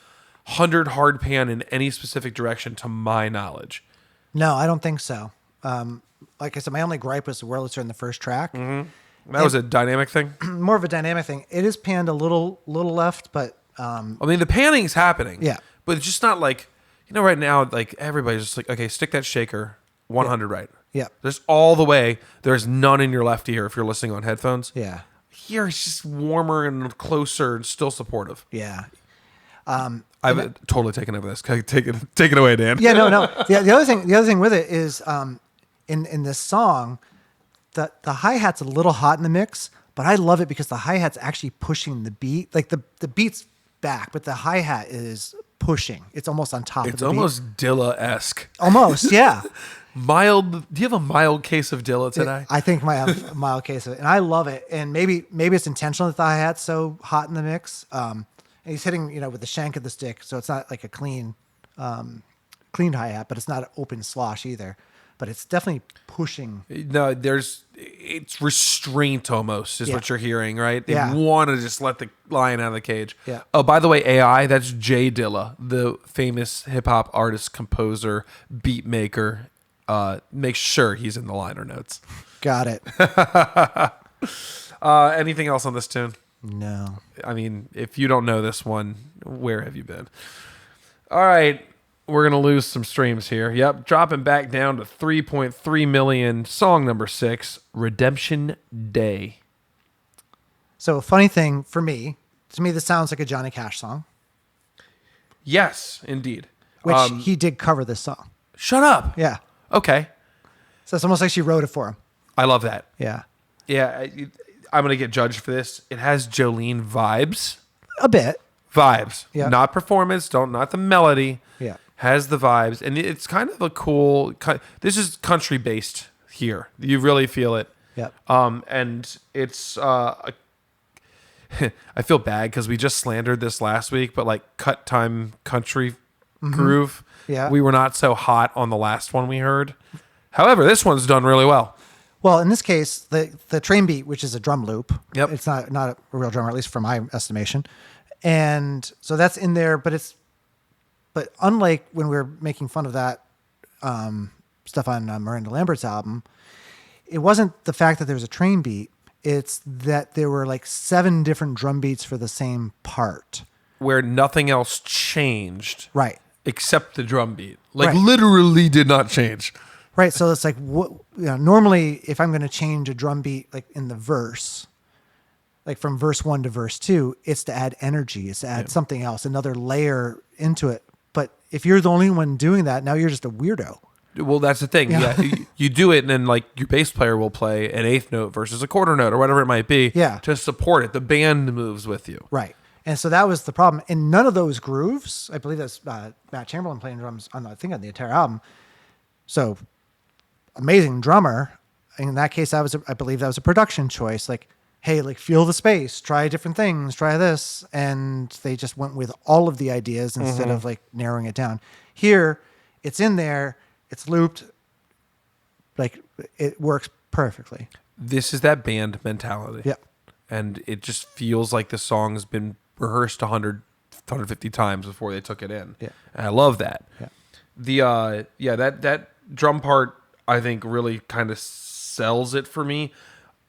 100 hard pan in any specific direction to my knowledge. No, I don't think so. Like I said, my only gripe was the Wurlitzer in the first track. That was a dynamic thing? More of a dynamic thing. It is panned a little left, but... I mean, the panning's happening. Yeah. But it's just not like, right now, like everybody's just like, okay, stick that shaker 100 right. Yeah. There's all the way. There's none in your left ear if you're listening on headphones. Yeah. Here it's just warmer and closer and still supportive. Yeah. I've totally taken over this. Take it away, Dan. Yeah, no. The other thing with it is in this song, the hi-hat's a little hot in the mix, but I love it because the hi-hat's actually pushing the beat. Like the beat's back, but the hi-hat is pushing. It's almost on top of the beat. It's almost Dilla-esque. Almost, yeah. Mild. Do you have a mild case of Dilla today? I think I have a mild case of it, and I love it. And maybe it's intentional that the hi-hat's so hot in the mix. And he's hitting, with the shank of the stick, so it's not like a clean hi-hat, but it's not an open slosh either. but it's definitely pushing. No, it's restraint almost is Yeah. what you're hearing, right? They Yeah. want to just let the lion out of the cage. Yeah. Oh, by the way, AI, that's Jay Dilla, the famous hip hop artist, composer, beat maker. Make sure he's in the liner notes. Got it. Anything else on this tune? No. I mean, if you don't know this one, where have you been? All right. We're going to lose some streams here. Yep. Dropping back down to 3.3 million. Song number 6, Redemption Day. So a funny thing to me, this sounds like a Johnny Cash song, Yes, indeed. which he did cover this song. Shut up. Yeah. Okay. So it's almost like she wrote it for him. I love that. Yeah. Yeah. I'm going to get judged for this. It has Jolene vibes. A bit. Vibes. Yeah. Not performance. Not the melody. Yeah. Has the vibes. And it's kind of a cool... This is country-based here. You really feel it. Yep. And it's... I feel bad because we just slandered this last week, but like cut time country groove. Yeah. We were not so hot on the last one we heard. However, this one's done really well. Well, in this case, the train beat, which is a drum loop. Yep. It's not a real drummer, at least from my estimation. And so that's in there, but unlike when we were making fun of that stuff on Miranda Lambert's album, it wasn't the fact that there was a train beat. It's that there were like 7 different drum beats for the same part. Where nothing else changed. Right. Except the drum beat. Like Right. literally did not change. Right. So it's like, normally if I'm going to change a drum beat, like in the verse, like from verse 1 to verse 2, it's to add energy. It's to add something else, another layer into it. But if you're the only one doing that, now you're just a weirdo. Well, that's the thing. Yeah. You do it and then like your bass player will play an eighth note versus a quarter note or whatever it might be. Yeah. To support it. The band moves with you. Right. And so that was the problem. And none of those grooves, I believe that's Matt Chamberlain playing drums on the entire album. So amazing drummer. In that case, I believe that was a production choice. Like, hey, like feel the space, try different things, try this. And they just went with all of the ideas instead of like narrowing it down. Here, it's in there, it's looped, like it works perfectly. This is that band mentality. Yep. And it just feels like the song's been rehearsed 150 times before they took it in. Yeah. And I love that. Yeah. That drum part I think really kind of sells it for me.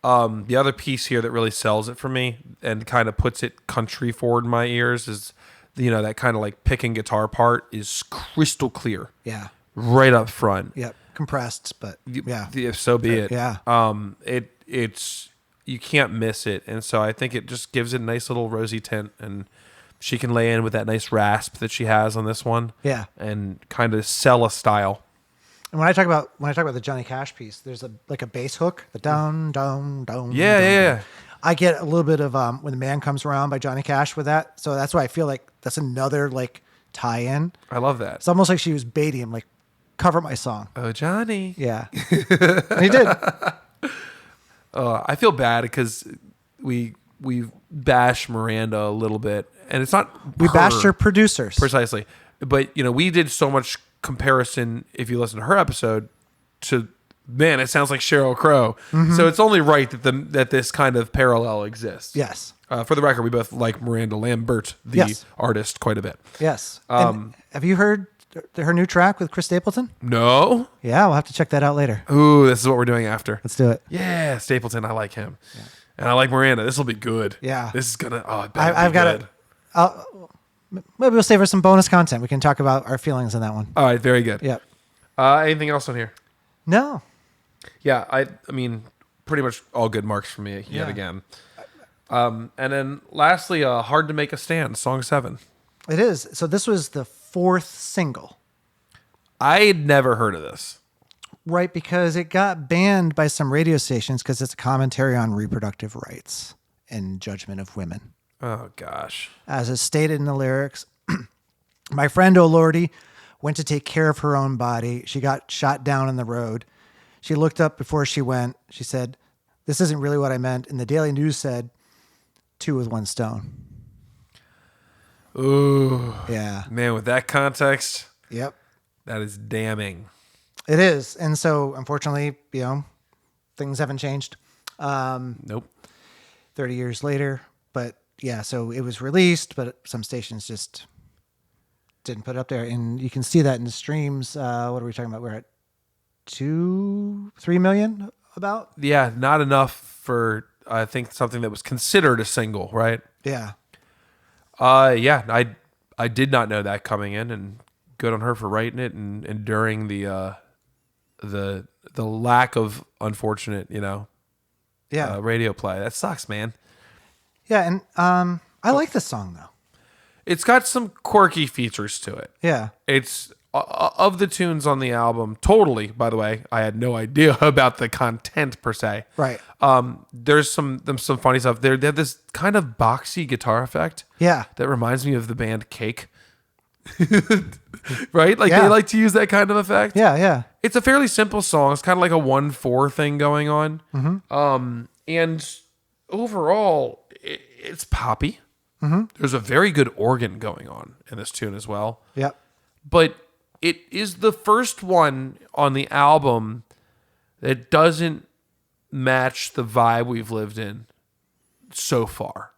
The other piece here that really sells it for me and kind of puts it country forward in my ears is that kind of like picking guitar part is crystal clear. Yeah. Right up front. Yep. Compressed, but yeah. If so be it. Yeah. It's you can't miss it, and so I think it just gives it a nice little rosy tint, and she can lay in with that nice rasp that she has on this one. Yeah. And kind of sell a style. And when I talk about the Johnny Cash piece, there's a bass hook, the down, down, down. Yeah, down, yeah, down. yeah. I get a little bit of When the Man Comes Around by Johnny Cash with that. So that's why I feel like that's another like tie-in. I love that. It's almost like she was baiting him, like, cover my song. Oh, Johnny. Yeah. And he did. I feel bad because we bash Miranda a little bit, and it's not We bashed her producers. precisely, but we did so much comparison. If you listen to her episode, to man, it sounds like Sheryl Crow. So it's only right that this kind of parallel exists. Yes. For the record, we both like Miranda Lambert, the Yes. artist, quite a bit. Yes. And have you heard her new track with Chris Stapleton? No. Yeah, we'll have to check that out later. Ooh, this is what we're doing after. Let's do it. Yeah, Stapleton, I like him. And I like Miranda. This will be good. Yeah. This is gonna. I've got it. Maybe we'll save her some bonus content. We can talk about our feelings on that one. All right, very good. Yep. Anything else on here? No. Yeah, I mean, pretty much all good marks for me yet Yeah. again. And then lastly, Hard to Make a Stand, song 7. It is. So this was the 4th single, I had never heard of this. right? Because it got banned by some radio stations because it's a commentary on reproductive rights and judgment of women. Oh, gosh. As is stated in the lyrics, my friend O'Lordy went to take care of her own body. She got shot down in the road. She looked up before she went. She said, "This isn't really what I meant." And the Daily News said, 2 with 1 stone. Ooh. Yeah. Man, with that context, Yep. that is damning. It is. And so, unfortunately, things haven't changed. Nope. 30 years later. But yeah, so it was released, but some stations just didn't put it up there. And you can see that in the streams. What are we talking about? We're at 3 million about? Yeah, not enough for, I think, something that was considered a single, right? Yeah. Yeah, I did not know that coming in, and good on her for writing it and enduring the lack of unfortunate, radio play. That sucks, man. Yeah, and I like this song though. It's got some quirky features to it. Yeah. It's of the tunes on the album. Totally, by the way, I had no idea about the content per se. Right. There's some funny stuff. They have this kind of boxy guitar effect. Yeah. That reminds me of the band Cake. Right? Like Yeah. they like to use that kind of effect. Yeah, yeah. It's a fairly simple song. It's kind of like a 1/4 thing going on. Mm-hmm. And overall, it's poppy. Mm-hmm. There's a very good organ going on in this tune as well. Yep. But it is the first one on the album that doesn't match the vibe we've lived in so far.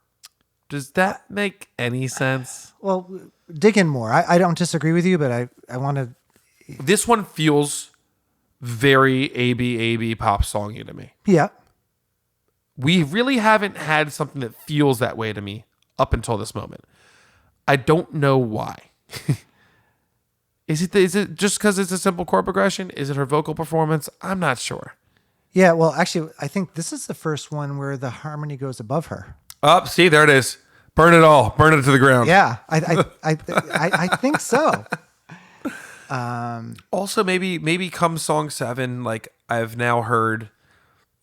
Does that make any sense? Well, dig in more. I don't disagree with you, but I want to. This one feels very AB pop songy to me. Yeah. We really haven't had something that feels that way to me up until this moment. I don't know why. Is it just because it's a simple chord progression? Is it her vocal performance? I'm not sure. Yeah. Well, actually, I think this is the first one where the harmony goes above her. Oh, see, there it is. Burn it all. Burn it to the ground. Yeah. I think so. Also, maybe come song 7, like I've now heard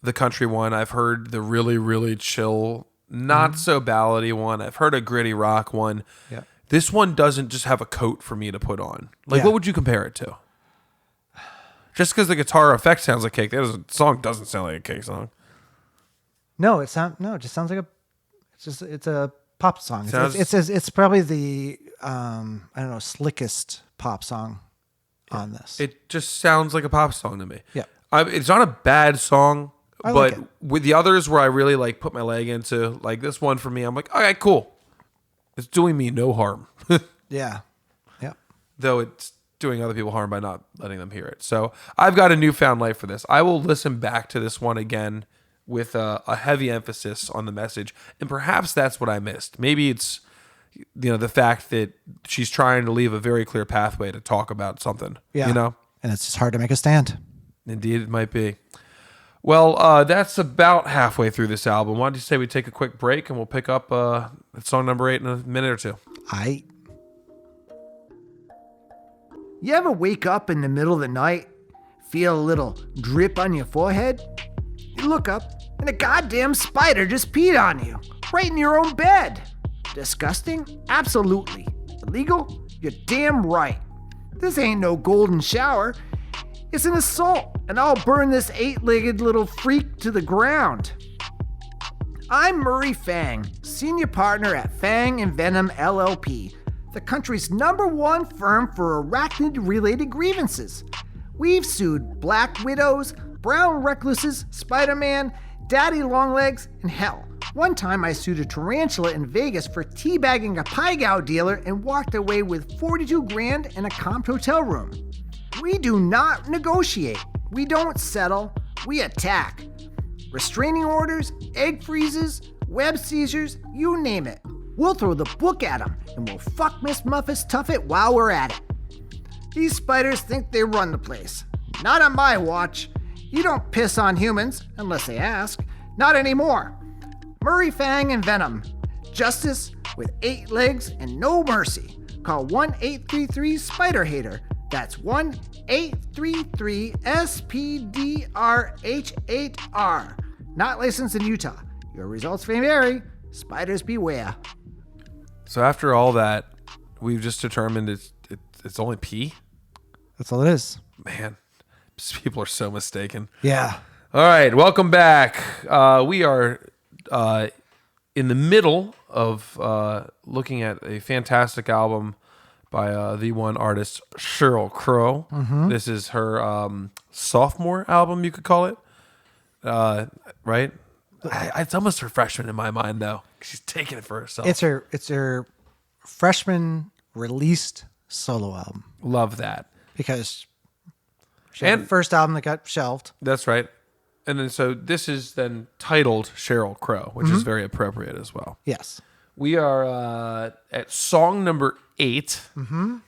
the country one. I've heard the really, really chill, not so ballady one. I've heard a gritty rock one. Yeah. This one doesn't just have a coat for me to put on. Like, Yeah. what would you compare it to? Just because the guitar effect sounds like Cake, the song doesn't sound like a Cake song. No, it just sounds like it's a pop song. Sounds- It's probably the I don't know, slickest pop song on this. It just sounds like a pop song to me. Yeah. It's not a bad song, I like but it. with the others where I really like put my leg into, like this one for me, I'm like, all right, cool. It's doing me no harm. Yeah. Yeah. Though it's doing other people harm by not letting them hear it. So I've got a newfound life for this. I will listen back to this one again with a heavy emphasis on the message. And perhaps that's what I missed. Maybe it's, the fact that she's trying to leave a very clear pathway to talk about something. Yeah. And it's just hard to make a stand. Indeed, it might be. Well, that's about halfway through this album. Why don't you say we take a quick break and we'll pick up at song number 8 in a minute or two. You ever wake up in the middle of the night, feel a little drip on your forehead? You look up, and a goddamn spider just peed on you, right in your own bed. Disgusting? Absolutely. Illegal? You're damn right. This ain't no golden shower. It's an assault, and I'll burn this 8-legged little freak to the ground. I'm Murray Fang, senior partner at Fang and Venom LLP, the country's #1 firm for arachnid-related grievances. We've sued Black Widows, Brown Recluses, Spider-Man, Daddy Longlegs, and hell, one time I sued a tarantula in Vegas for teabagging a pie-gow dealer and walked away with 42 grand and a comped hotel room. We do not negotiate. We don't settle. We attack. Restraining orders, egg freezes, web seizures, you name it. We'll throw the book at them, and we'll fuck Miss Muffet's Tuffet while we're at it. These spiders think they run the place. Not on my watch. You don't piss on humans, unless they ask. Not anymore. Murray, Fang, and Venom. Justice with 8 legs and no mercy. Call 1-833-SPIDER-HATER. That's 1-833-SPDRH8R. Not licensed in Utah. Your results may vary. Spiders beware. So after all that, we've just determined it's only pee? That's all it is. Man, people are so mistaken. Yeah. All right, welcome back. We are in the middle of looking at a fantastic album by the one artist Sheryl Crow. This is her sophomore album, you could call it. Right? It's almost her freshman in my mind, though. She's taking it for herself. It's her freshman released solo album Love that. because she had the first album that got shelved. That's right. And then so this is then titled Sheryl Crow, which is very appropriate as well. Yes. We are at song number 8.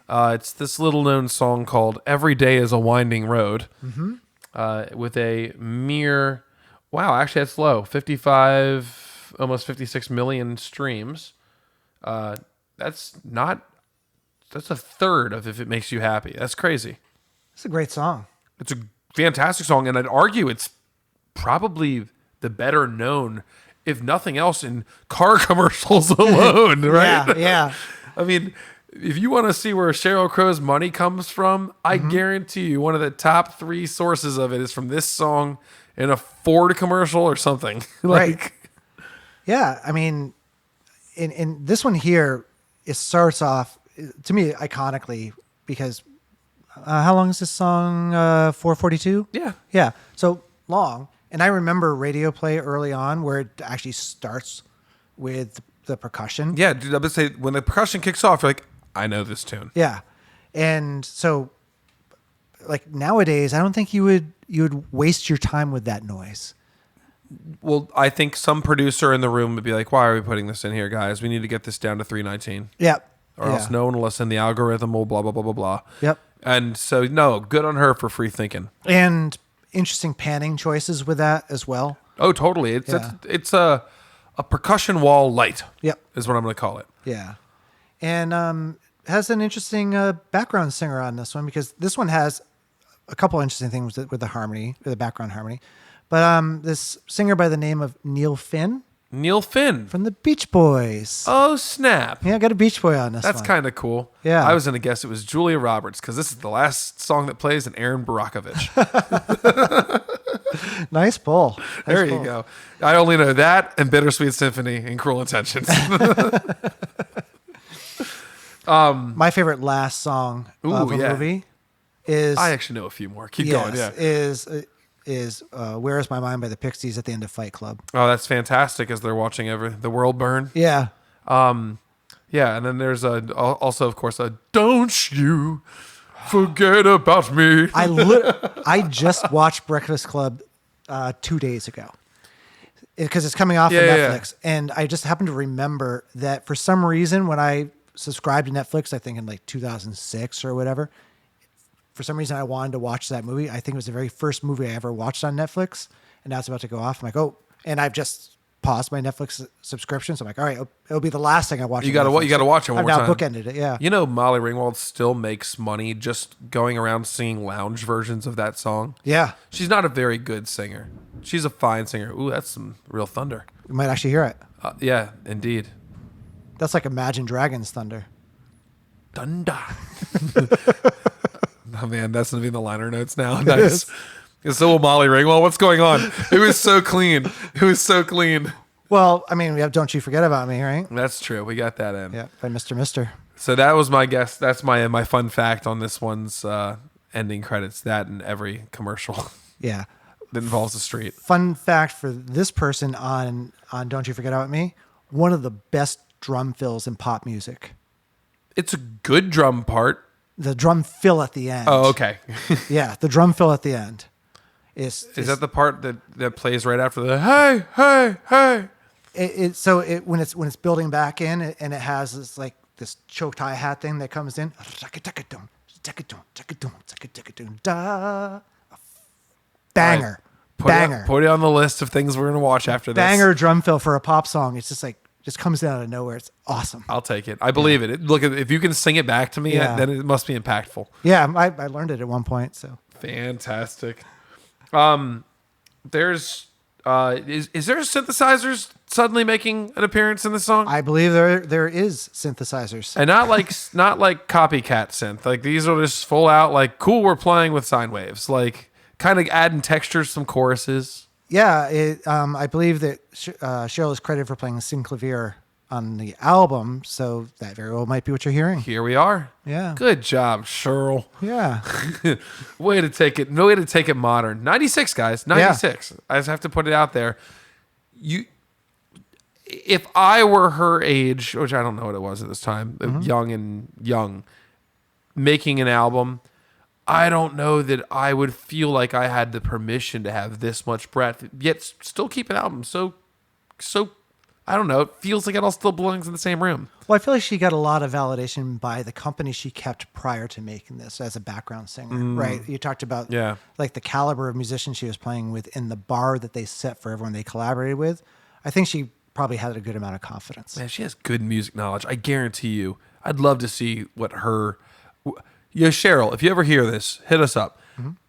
It's this little known song called Every Day is a Winding Road with a mere, wow, actually that's low, 55, almost 56 million streams. That's a third of If It Makes You Happy. That's crazy. It's a great song. It's a fantastic song, and I'd argue it's probably the better known, if nothing else, in car commercials alone, right? Yeah. I mean, if you want to see where Sheryl Crow's money comes from, I guarantee you one of the top 3 sources of it is from this song in a Ford commercial or something. Right. Yeah. I mean, in this one here, it starts off, to me, iconically, because how long is this song? 4:42? Yeah. Yeah. So long. And I remember radio play early on where it actually starts with the percussion. Yeah, dude, I would say when the percussion kicks off, you're like, I know this tune. Yeah. And so like nowadays, I don't think you would waste your time with that noise. Well, I think some producer in the room would be like, why are we putting this in here, guys? We need to get this down to 319. Yeah. Or else no one will listen. The algorithm will blah, blah, blah, blah, blah. Yep. And so, no, good on her for free thinking. And interesting panning choices with that as well. Oh, totally. It's a percussion wall light. Yep. Is what I'm going to call it. Yeah. And has an interesting background singer on this one, because this one has a couple interesting things with the harmony, with the background harmony. But this singer by the name of Neil Finn Neil Finn. from the Beach Boys. Oh, snap. Yeah, I got a Beach Boy on this That's one. kind of cool. Yeah. I was going to guess it was Julia Roberts because this is the last song that plays in Aaron Barakovich. Nice pull. There you go. I only know that and Bittersweet Symphony and Cruel Intentions. My favorite last song of a movie is... I actually know a few more. Keep going. Yeah. Is Where Is My Mind by the Pixies at the end of Fight Club. Oh, that's fantastic as they're watching the world burn. Yeah. Yeah, and then there's also, of course, a Don't You Forget About Me. I just watched Breakfast Club 2 days ago because it's coming off of Netflix. And I just happened to remember that for some reason when I subscribed to Netflix, I think in like 2006 or whatever, for some reason I wanted to watch that movie. I think it was the very first movie I ever watched on Netflix. And now it's about to go off. I'm like, oh, and I've just paused my Netflix subscription. So I'm like, all right, it'll be the last thing I watch. You got to watch it one more time. I've now bookended it. Yeah. You know, Molly Ringwald still makes money just going around singing lounge versions of that song. Yeah. She's not a very good singer. She's a fine singer. Ooh, that's some real thunder. You might actually hear it. Yeah, indeed. That's like Imagine Dragons thunder. Thunder. Oh man, that's gonna be in the liner notes now. Nice. So will Molly Ringwald. What's going on? It was so clean. It was so clean. Well, I mean, we have Don't You Forget About Me, right? That's true. We got that in. Yeah, by Mr. Mister. So that was my guess. That's my fun fact on this one's ending credits. That and every commercial Yeah. that involves the street. Fun fact for this person on Don't You Forget About Me, one of the best drum fills in pop music. It's a good drum part. The drum fill at the end. Oh, okay. Yeah, the drum fill at the end. Is that the part that plays right after the hey, hey, hey? When it's building back in and it has this choked hi-hat thing that comes in. Banger. Banger. Put it on the list of things we're going to watch after this. Banger drum fill for a pop song. It's just comes out of nowhere. It's awesome. I'll take it. I believe it. Look, if you can sing it back to me, then it must be impactful. Yeah, I learned it at one point. So fantastic. There's is there synthesizers suddenly making an appearance in the song? I believe there is synthesizers, and not like copycat synth. Like these are just full out like cool. We're playing with sine waves, like kind of adding textures, some choruses. Yeah, I believe that Sheryl is credited for playing synclavier on the album, so that very well might be what you're hearing. Here we are. Yeah. Good job, Sheryl. Yeah. Way to take it. No way to take it modern. 96, guys. 96. I just have to put it out there. If I were her age, which I don't know what it was at this time, young, making an album, I don't know that I would feel like I had the permission to have this much breadth, yet still keep an album so I don't know. It feels like it all still belongs in the same room. Well, I feel like she got a lot of validation by the company she kept prior to making this as a background singer, right? You talked about like the caliber of musicians she was playing with in the bar that they set for everyone they collaborated with. I think she probably had a good amount of confidence. Man, she has good music knowledge. I guarantee you. I'd love to see what her... Sheryl, if you ever hear this, hit us up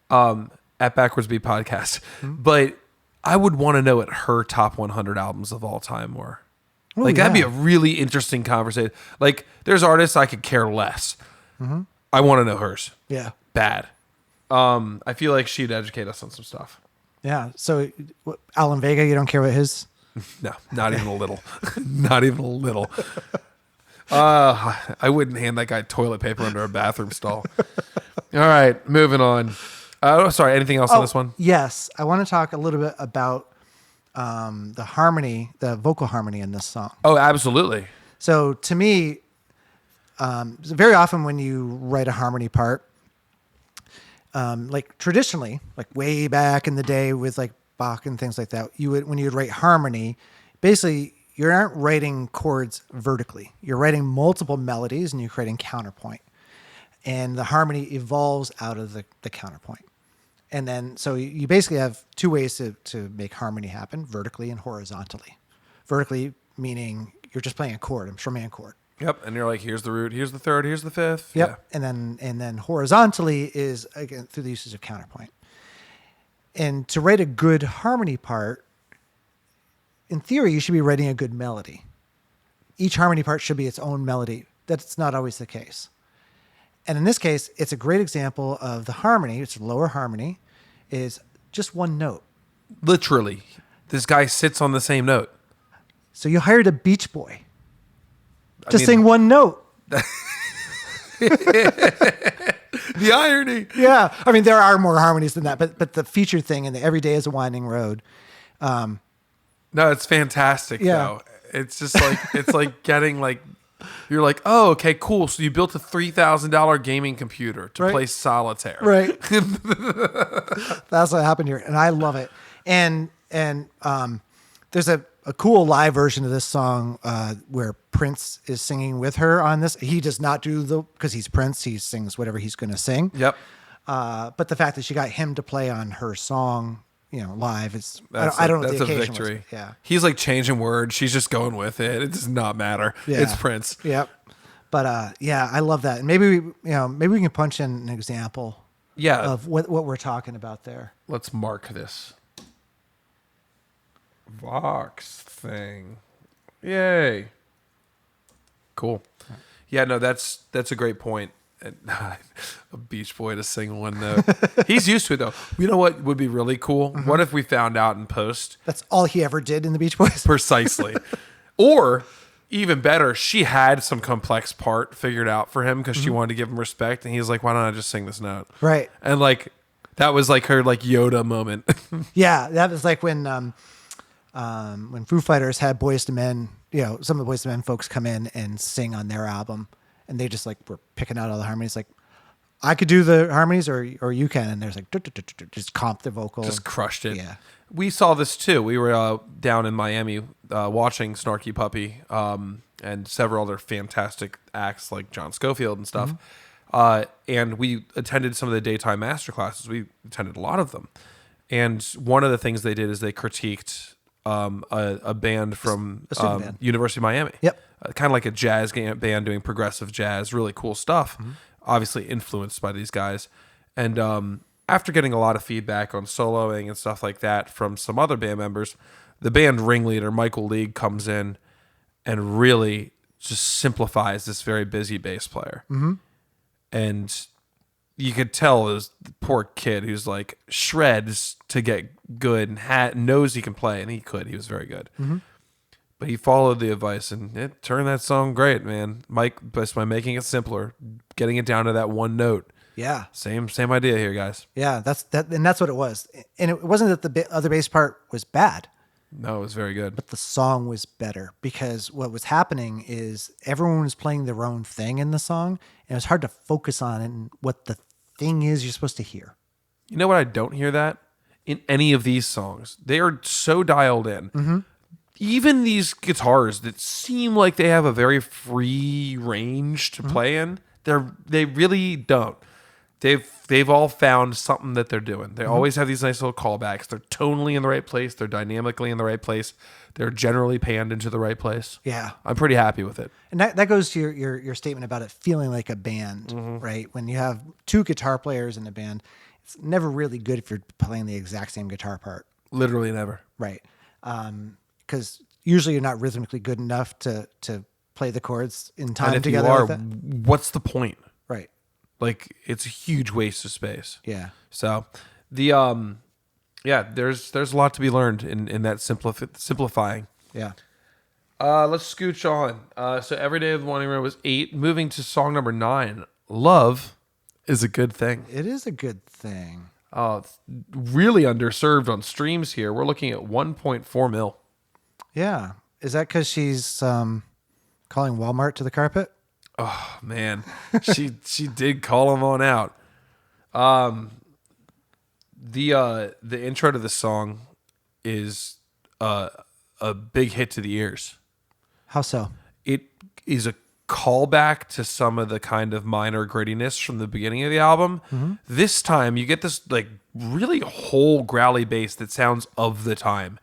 at Backwards Beat Podcast. But I would want to know what her top 100 albums of all time were. Ooh, like, that'd be a really interesting conversation. Like, there's artists I could care less. I want to know hers. Yeah. Bad. I feel like she'd educate us on some stuff. Yeah. So, Alan Vega, you don't care what his... No, not even a little. Not even a little. I wouldn't hand that guy toilet paper under a bathroom stall. All right, moving on. Sorry, anything else on this one? Yes. I want to talk a little bit about the harmony, the vocal harmony in this song. Oh, absolutely. So to me, very often when you write a harmony part, like traditionally, like way back in the day with like Bach and things like that, when you would write harmony, basically you aren't writing chords vertically. You're writing multiple melodies and you're creating counterpoint. And the harmony evolves out of the counterpoint. And then, so you basically have two ways to make harmony happen, vertically and horizontally. Vertically meaning you're just playing a chord, a strumming chord. Yep, and you're like, here's the root, here's the third, here's the fifth. Yep, yeah. And then horizontally is, again, through the usage of counterpoint. And to write a good harmony part, in theory, you should be writing a good melody. Each harmony part should be its own melody. That's not always the case. And in this case, it's a great example of the harmony, it's lower harmony, is just one note. Literally. This guy sits on the same note. So you hired a Beach Boy to sing one note. The irony. Yeah. I mean, there are more harmonies than that, but the featured thing in the Every Day is a Winding Road. No, it's fantastic, though. It's just like, it's like getting like, you're like, oh, okay, cool. So you built a $3,000 gaming computer to play solitaire. Right. That's what happened here. And I love it. And there's a cool live version of this song where Prince is singing with her on this. He does not do because he's Prince, he sings whatever he's going to sing. Yep. But the fact that she got him to play on her song, live, I don't know what the occasion was. Yeah. He's like changing words. She's just going with it. It does not matter. Yeah. It's Prince. Yep. But I love that. And maybe we can punch in an example of what we're talking about there. Let's mark this. Vox thing. Yay. Cool. Yeah, no, that's a great point. A Beach Boy to sing one note. He's used to it, though. You know what would be really cool? Mm-hmm. What if we found out in post? That's all he ever did in the Beach Boys? Precisely. Or, even better, she had some complex part figured out for him because she wanted to give him respect. And he's like, why don't I just sing this note? Right. And like, that was like her like Yoda moment. Yeah, that was like when Foo Fighters had Boyz II Men, some of the Boyz II Men folks come in and sing on their album. And they just like were picking out all the harmonies. Like, I could do the harmonies, or you can. And there's like just comp the vocal, just crushed it. Yeah, we saw this too. We were down in Miami watching Snarky Puppy and several other fantastic acts like John Scofield and stuff. And we attended some of the daytime master classes. We attended a lot of them. And one of the things they did is they critiqued a band from band. University of Miami. Yep. Kind of like a jazz band doing progressive jazz, really cool stuff. Obviously influenced by these guys. And after getting a lot of feedback on soloing and stuff like that from some other band members, the band ringleader, Michael League, comes in and really just simplifies this very busy bass player. And you could tell this poor kid who's like shreds to get good and knows he can play, and he was very good. But he followed the advice and it turned that song great, man. Mike, just by making it simpler, getting it down to that one note. Yeah. Same idea here, guys. Yeah, that's what it was. And it wasn't that the other bass part was bad, No, it was very good. but the song was better because what was happening is everyone was playing their own thing in the song, and it was hard to focus on it and what the thing is you're supposed to hear. You know what? I don't hear that in any of these songs. They are so dialed in. Mm-hmm. Even these guitars that seem like they have a very free range to play in, they really don't. They've all found something that they're doing. They always have these nice little callbacks. They're tonally in the right place. They're dynamically in the right place. They're generally panned into the right place. Yeah. I'm pretty happy with it. And that goes to your statement about it feeling like a band, right? When you have two guitar players in a band, it's never really good if you're playing the exact same guitar part, Literally never. right? Because usually you're not rhythmically good enough to play the chords in time And if together. you are, with that. what's the point? Right. Like, it's a huge waste of space. Yeah. So the there's a lot to be learned in that simplifying. Yeah. Let's scooch on. So Every Day of the Wanting Road was 8. Moving to song number 9. Love is a good thing. It is a good thing. It's really underserved on streams here. We're looking at 1.4 mil. Yeah. Is that because she's calling Walmart to the carpet? Oh man, she did call him on out. The intro to the song is a big hit to the ears. How so? It is a callback to some of the kind of minor grittiness from the beginning of the album. This time you get this like really whole growly bass that sounds of the time.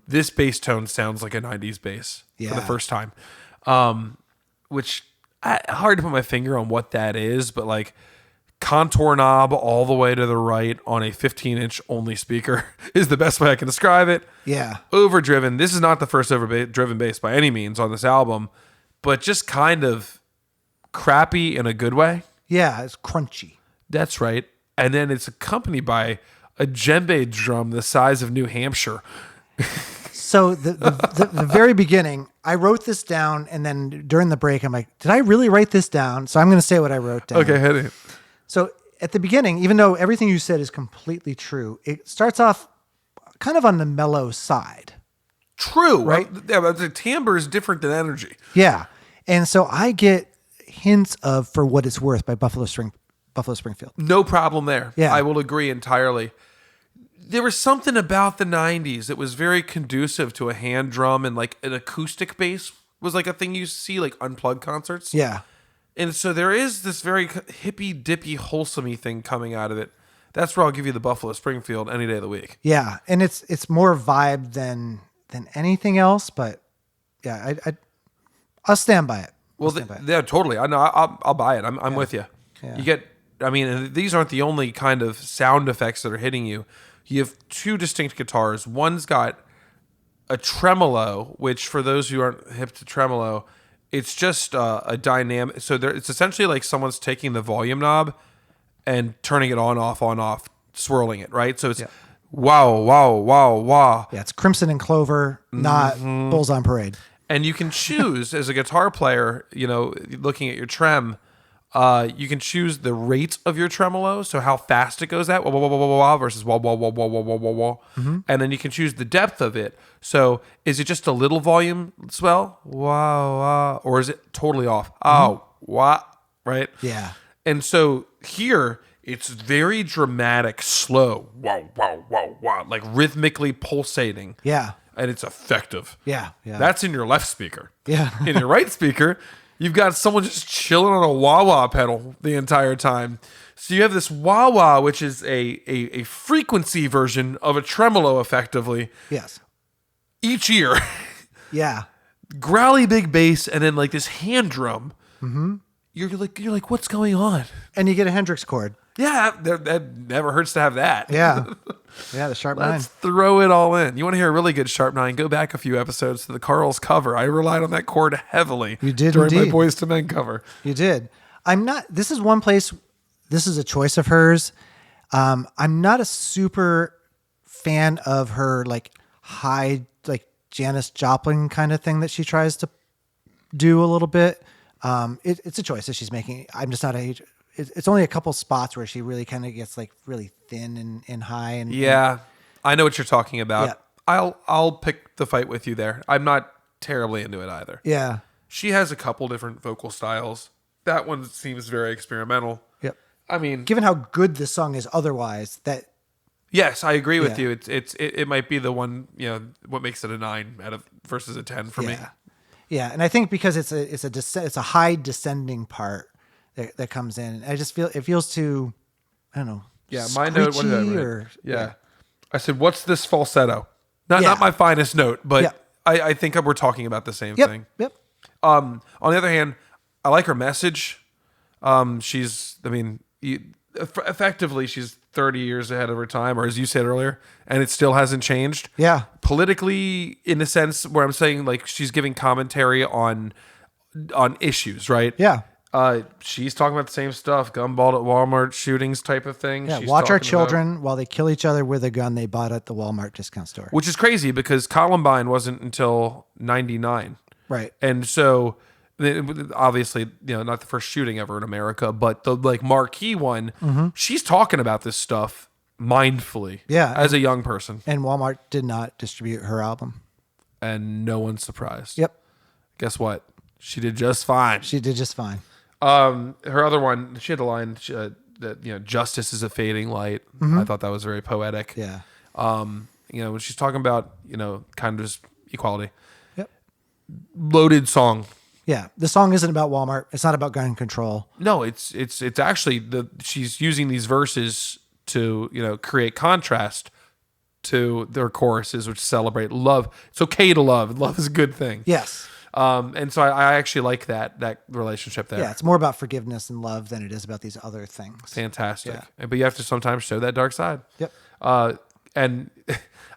This bass tone sounds like a 90s bass for the Yeah. first time. Which hard to put my finger on what that is, but like contour knob all the way to the right on a 15-inch only speaker is the best way I can describe it. Yeah. Overdriven. This is not the first overdriven bass by any means on this album, but just kind of crappy in a good way. Yeah. It's crunchy. That's right. And then it's accompanied by a djembe drum the size of New Hampshire. So the very beginning, I wrote this down, and then during the break, I'm like, did I really write this down? So I'm going to say what I wrote down. Okay, hit it. So at the beginning, even though everything you said is completely true, it starts off kind of on the mellow side. True, Right? Yeah, but the timbre is different than energy. Yeah. And so I get hints of For What It's Worth by Buffalo Springfield. No problem there. Yeah. I will agree entirely. There was something about the 90s that was very conducive to a hand drum, and like an acoustic bass was like a thing you see like unplugged concerts. Yeah. And so there is this very hippy dippy wholesome-y thing coming out of it. That's where I'll give you the Buffalo Springfield any day of the week. Yeah. And it's more vibe than anything else, but yeah, I'll stand by it. Well, yeah, totally. I know. I'll buy it. I'm with you. Yeah. You get. I mean, and these aren't the only kind of sound effects that are hitting you. You have two distinct guitars. One's got a tremolo, which for those who aren't hip to tremolo, it's just a dynamic. So it's essentially like someone's taking the volume knob and turning it on, off, swirling it, right? So it's wow, wow, wow, wow. Yeah, it's Crimson and Clover, not Bulls on Parade. And you can choose as a guitar player, looking at your trem, you can choose the rate of your tremolo, so how fast it goes at wah, wah, wah, wah, wah, wah, versus wah, wah, wah, wah, wah, wah, wah, wah. And then you can choose the depth of it. So is it just a little volume swell? Wow, wow. Or is it totally off? Oh, wah, right? Yeah. And so here, it's very dramatic, slow, wow, wow, wow, wow, like rhythmically pulsating. Yeah. And it's effective. Yeah. Yeah. That's in your left speaker. Yeah. In your right speaker, you've got someone just chilling on a wah-wah pedal the entire time. So you have this wah-wah, which is a frequency version of a tremolo, effectively, Yes. each ear. Yeah. Growly big bass, and then like this hand drum. Mm-hmm. You're like, what's going on? And you get a Hendrix chord. Yeah, that never hurts to have that. Yeah. Yeah, the Sharp 9. Let's throw it all in. You want to hear a really good Sharp 9? Go back a few episodes to the Carl's cover. I relied on that chord heavily. You did during my indeed. Boys to Men cover. You did. This is one place, this is a choice of hers. I'm not a super fan of her like high, like Janis Joplin kind of thing that she tries to do a little bit. It's a choice that she's making. I'm just not it's only a couple spots where she really kind of gets like really thin and high. And Yeah, I know what you're talking about. Yeah. I'll pick the fight with you there. I'm not terribly into it either. Yeah. She has a couple different vocal styles. That one seems very experimental. Yep. I mean, Given how good this song is otherwise, that yes, I agree with Yeah. you. It might be the one, what makes it a 9 versus a 10 for me. Yeah, and I think because it's a high descending part that comes in. I just feel it feels too, I don't know. Yeah, my note. What did I screechy write? or Yeah. I said, "What's this falsetto?" Not my finest note, but Yeah. I think we're talking about the same Yep. thing. Yep. On the other hand, I like her message. Effectively, she's 30 years ahead of her time, or as you said earlier, and it still hasn't changed. Yeah. Politically, in a sense, where I'm saying like she's giving commentary on issues, right? Yeah. She's talking about the same stuff, gun bought at Walmart shootings type of thing. Yeah. She's Watch our talking about- children while they kill each other with a gun they bought at the Walmart discount store. which is crazy because Columbine wasn't until 99. Right. And so obviously, not the first shooting ever in America, but the like marquee one, she's talking about this stuff mindfully. Yeah. As a young person. And Walmart did not distribute her album. And no one's surprised. Yep. Guess what? She did just fine. She did just fine. Her other one, she had a line that justice is a fading light. I thought that was very poetic. Yeah. When she's talking about, kind of just equality. Yep. Loaded song. Yeah. The song isn't about Walmart. It's not about gun control. No, it's actually she's using these verses to, create contrast to their choruses, which celebrate love. It's okay to love. Love is a good thing. Yes. And so I actually like that relationship there. Yeah. It's more about forgiveness and love than it is about these other things. Fantastic. But you have to sometimes show that dark side. Yep. And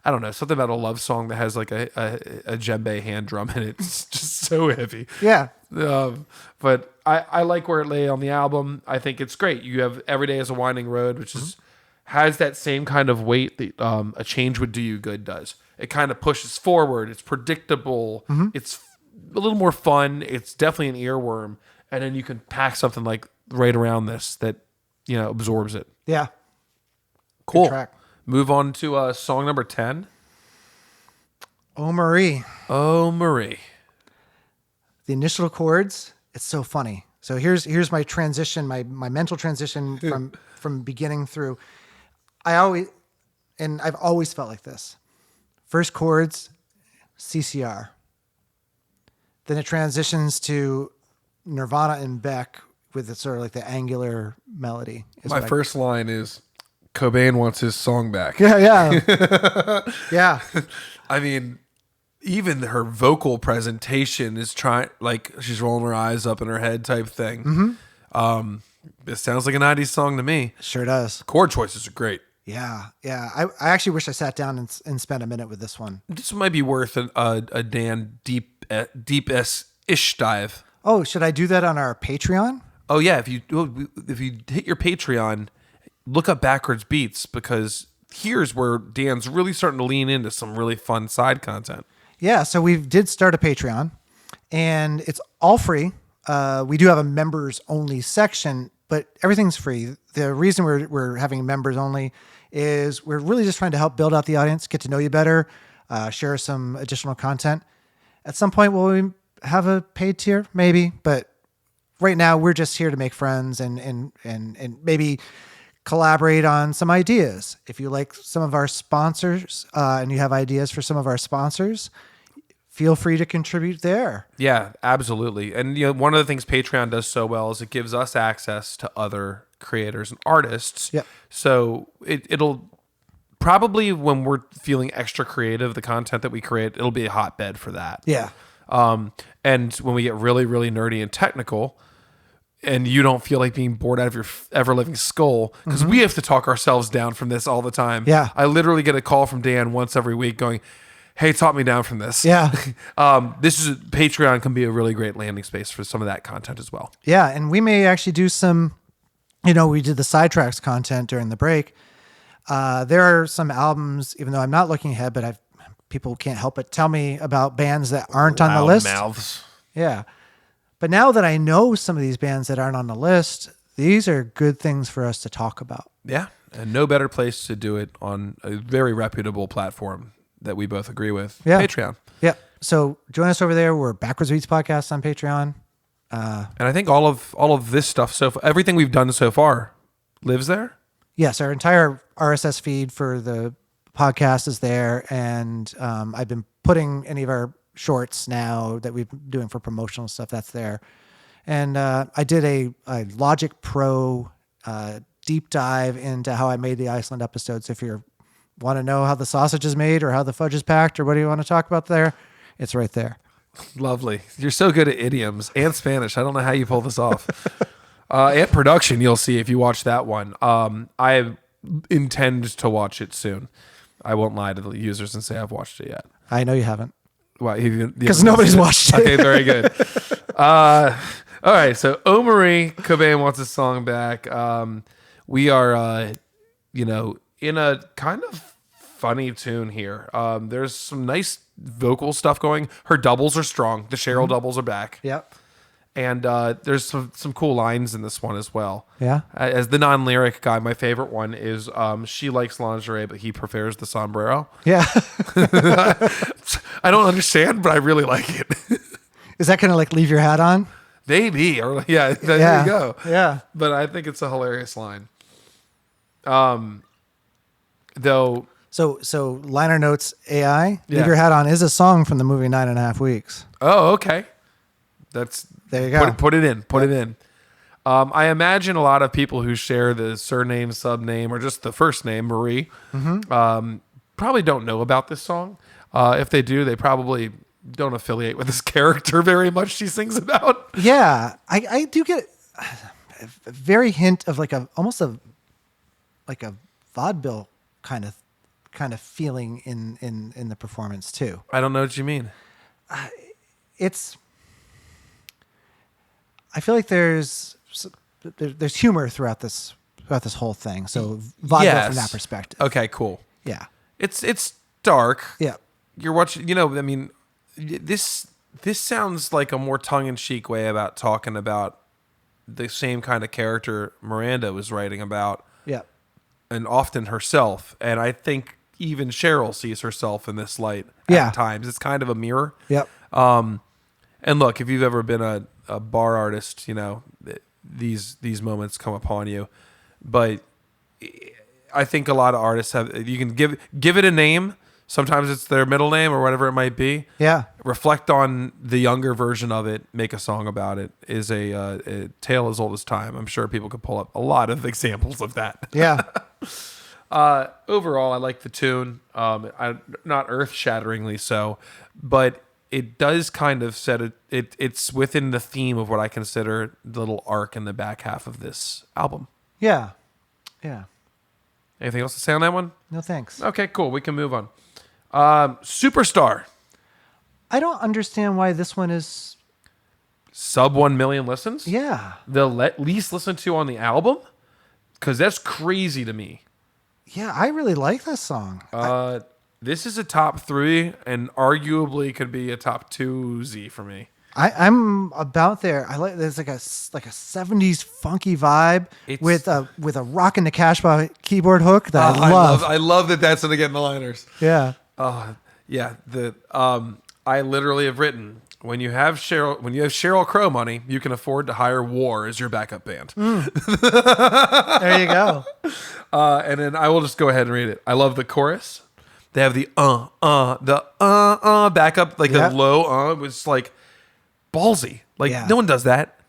I don't know, something about a love song that has like a djembe hand drum in it. It's just so heavy. Yeah. But I like where it lay on the album. I think it's great. You have Every Day is a Winding Road, which has that same kind of weight that A Change Would Do You Good does. It kind of pushes forward. It's predictable. It's a little more fun. It's definitely an earworm. And then you can pack something like right around this that, absorbs it. Yeah. Cool. track. Move on to song number 10. Oh, Marie. Oh, Marie. The initial chords, it's so funny. So here's my transition, my mental transition from beginning through. I've always felt like this. First chords, CCR. Then it transitions to Nirvana and Beck with the sort of like the angular melody. My first line is, Cobain wants his song back. Yeah. Yeah. I mean, even her vocal presentation is like she's rolling her eyes up in her head type thing. It sounds like a 90s song to me. Sure does. Chord choices are great. Yeah. I actually wish I sat down and spent a minute with this one. This might be worth a Dan deep-ish dive. Oh, should I do that on our Patreon? Oh yeah, if you hit your Patreon, look up Backwards Beats, because here's where Dan's really starting to lean into some really fun side content. Yeah, so we did start a Patreon, and it's all free. We do have a members only section, but everything's free. The reason we're having members only is we're really just trying to help build out the audience, get to know you better, share some additional content. At some point, will we have a paid tier? Maybe, but right now we're just here to make friends and maybe collaborate on some ideas. If you like some of our sponsors and you have ideas for some of our sponsors, feel free to contribute there. Yeah, absolutely. And one of the things Patreon does so well is it gives us access to other creators and artists. Yep. So it'll probably, when we're feeling extra creative, the content that we create, it'll be a hotbed for that. Yeah. And when we get really, really nerdy and technical, and you don't feel like being bored out of your ever-living skull, because we have to talk ourselves down from this all the time. Yeah. I literally get a call from Dan once every week going, hey, talk me down from this. Yeah. Patreon can be a really great landing space for some of that content as well. Yeah. And we may actually do some, we did the sidetracks content during the break. There are some albums, even though I'm not looking ahead, but I'm people can't help but tell me about bands that aren't on the Loud list. mouths. Yeah. But now that I know some of these bands that aren't on the list, these are good things for us to talk about. Yeah, and no better place to do it on a very reputable platform that we both agree with, Yeah. Patreon. Yeah. So join us over there. We're Backwards Beats Podcast on Patreon. And I think all of this stuff, so everything we've done so far, lives there. Yes, our entire RSS feed for the podcast is there, and I've been putting any of our shorts now that we've been doing for promotional stuff. That's there, and I did a Logic Pro deep dive into how I made the Iceland episodes. If you want to know how the sausage is made or how the fudge is packed or what do you want to talk about there, it's right there. Lovely. You're so good at idioms and Spanish. I don't know how you pull this off. And production, you'll see if you watch that one. I intend to watch it soon. I won't lie to the users and say I've watched it yet. I know you haven't. Because nobody's watched it. Okay, very good. All right, so Omari Cobain wants a song back. We are, in a kind of funny tune here. There's some nice vocal stuff going. Her doubles are strong. The Sheryl doubles are back. Yep. And there's some cool lines in this one as well. Yeah. As the non-lyric guy, my favorite one is she likes lingerie, but he prefers the sombrero. Yeah. I don't understand, but I really like it. Is that kind of like leave your hat on? Maybe. Or, yeah, there Yeah. you go. Yeah. But I think it's a hilarious line. Though. So liner notes AI, Yeah. Leave Your Hat On is a song from the movie 9.5 Weeks. Oh, okay. There you go. Put it in. Put it in. I imagine a lot of people who share the surname, subname, or just the first name, Marie, probably don't know about this song. If they do, they probably don't affiliate with this character very much she sings about. Yeah, I do get a very hint of almost a vaudeville kind of feeling in the performance too. I don't know what you mean. I feel like there's humor throughout this whole thing. So vaudeville from that perspective. Okay, cool. Yeah. It's dark. Yeah. You're watching, this sounds like a more tongue-in-cheek way about talking about the same kind of character Miranda was writing about, Yeah. and often herself. And I think even Sheryl sees herself in this light Yeah. at times. It's kind of a mirror. Yep. And look, if you've ever been a bar artist, these moments come upon you. But I think a lot of artists you can give it a name. Sometimes it's their middle name or whatever it might be. Yeah. Reflect on the younger version of it. Make a song about it. Is a tale as old as time. I'm sure people could pull up a lot of examples of that. Yeah. Overall, I like the tune. Not earth-shatteringly so, but it does kind of set it's within the theme of what I consider the little arc in the back half of this album. Yeah. Yeah. Anything else to say on that one? No thanks. Okay, cool. We can move on. Superstar. I don't understand why this one is. Sub 1 million listens? Yeah. The least listened to on the album? Because that's crazy to me. Yeah, I really like this song. This is a top 3 and arguably could be a top 2Z for me. I'm about there. I like there's like a 70s funky vibe with a rockin' the cash bar keyboard hook that I love. I love that that's in again the liners. Yeah. Yeah. I literally have written when you have Sheryl Crow money, you can afford to hire War as your backup band. There you go. And then I will just go ahead and read it. I love the chorus. They have the backup, like the low was like ballsy. Like no one does that.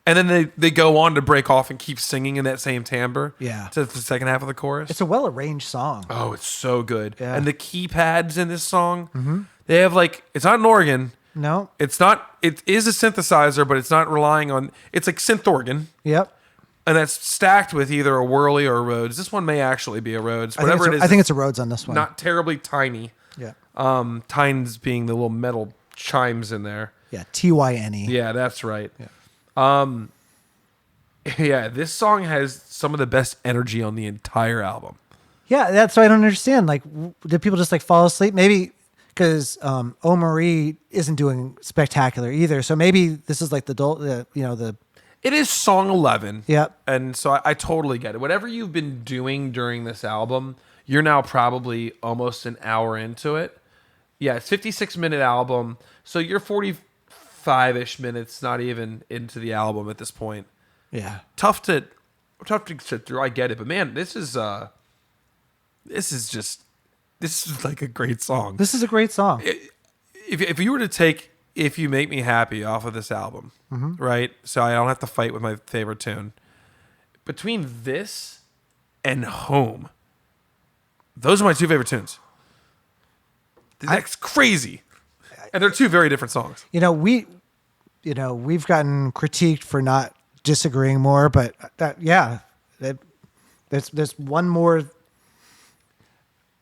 And then they go on to break off and keep singing in that same timbre. Yeah. To the second half of the chorus. It's a well-arranged song. Oh, it's so good. Yeah. And the keypads in this song, they have it's not an organ. No. It's not, it is a synthesizer, but it's not relying on, it's like synth organ. Yep. And that's stacked with either a Whirly or a Rhodes. This one may actually be a Rhodes. Whatever it is. I think it's a Rhodes on this one. Not terribly tiny. Yeah. Tines being the little metal chimes in there. Yeah. TYNE. Yeah, that's right. Yeah. Yeah, this song has some of the best energy on the entire album. Yeah, that's what I don't understand. Like, did people just fall asleep? Maybe because O Marie isn't doing spectacular either. So maybe this is like the It is song 11. Yep. And so I totally get it. Whatever you've been doing during this album, you're now probably almost an hour into it. Yeah, it's 56-minute album. So you're 45-ish minutes, not even into the album at this point. yeah. Tough to sit through. I get it. But man, this is like a great song. This is a great song. If you were to take If You Make Me Happy off of this album, right? So I don't have to fight with my favorite tune. Between this and Home, those are my two favorite tunes. That's crazy. And they're two very different songs. We've gotten critiqued for not disagreeing more, but there's one more.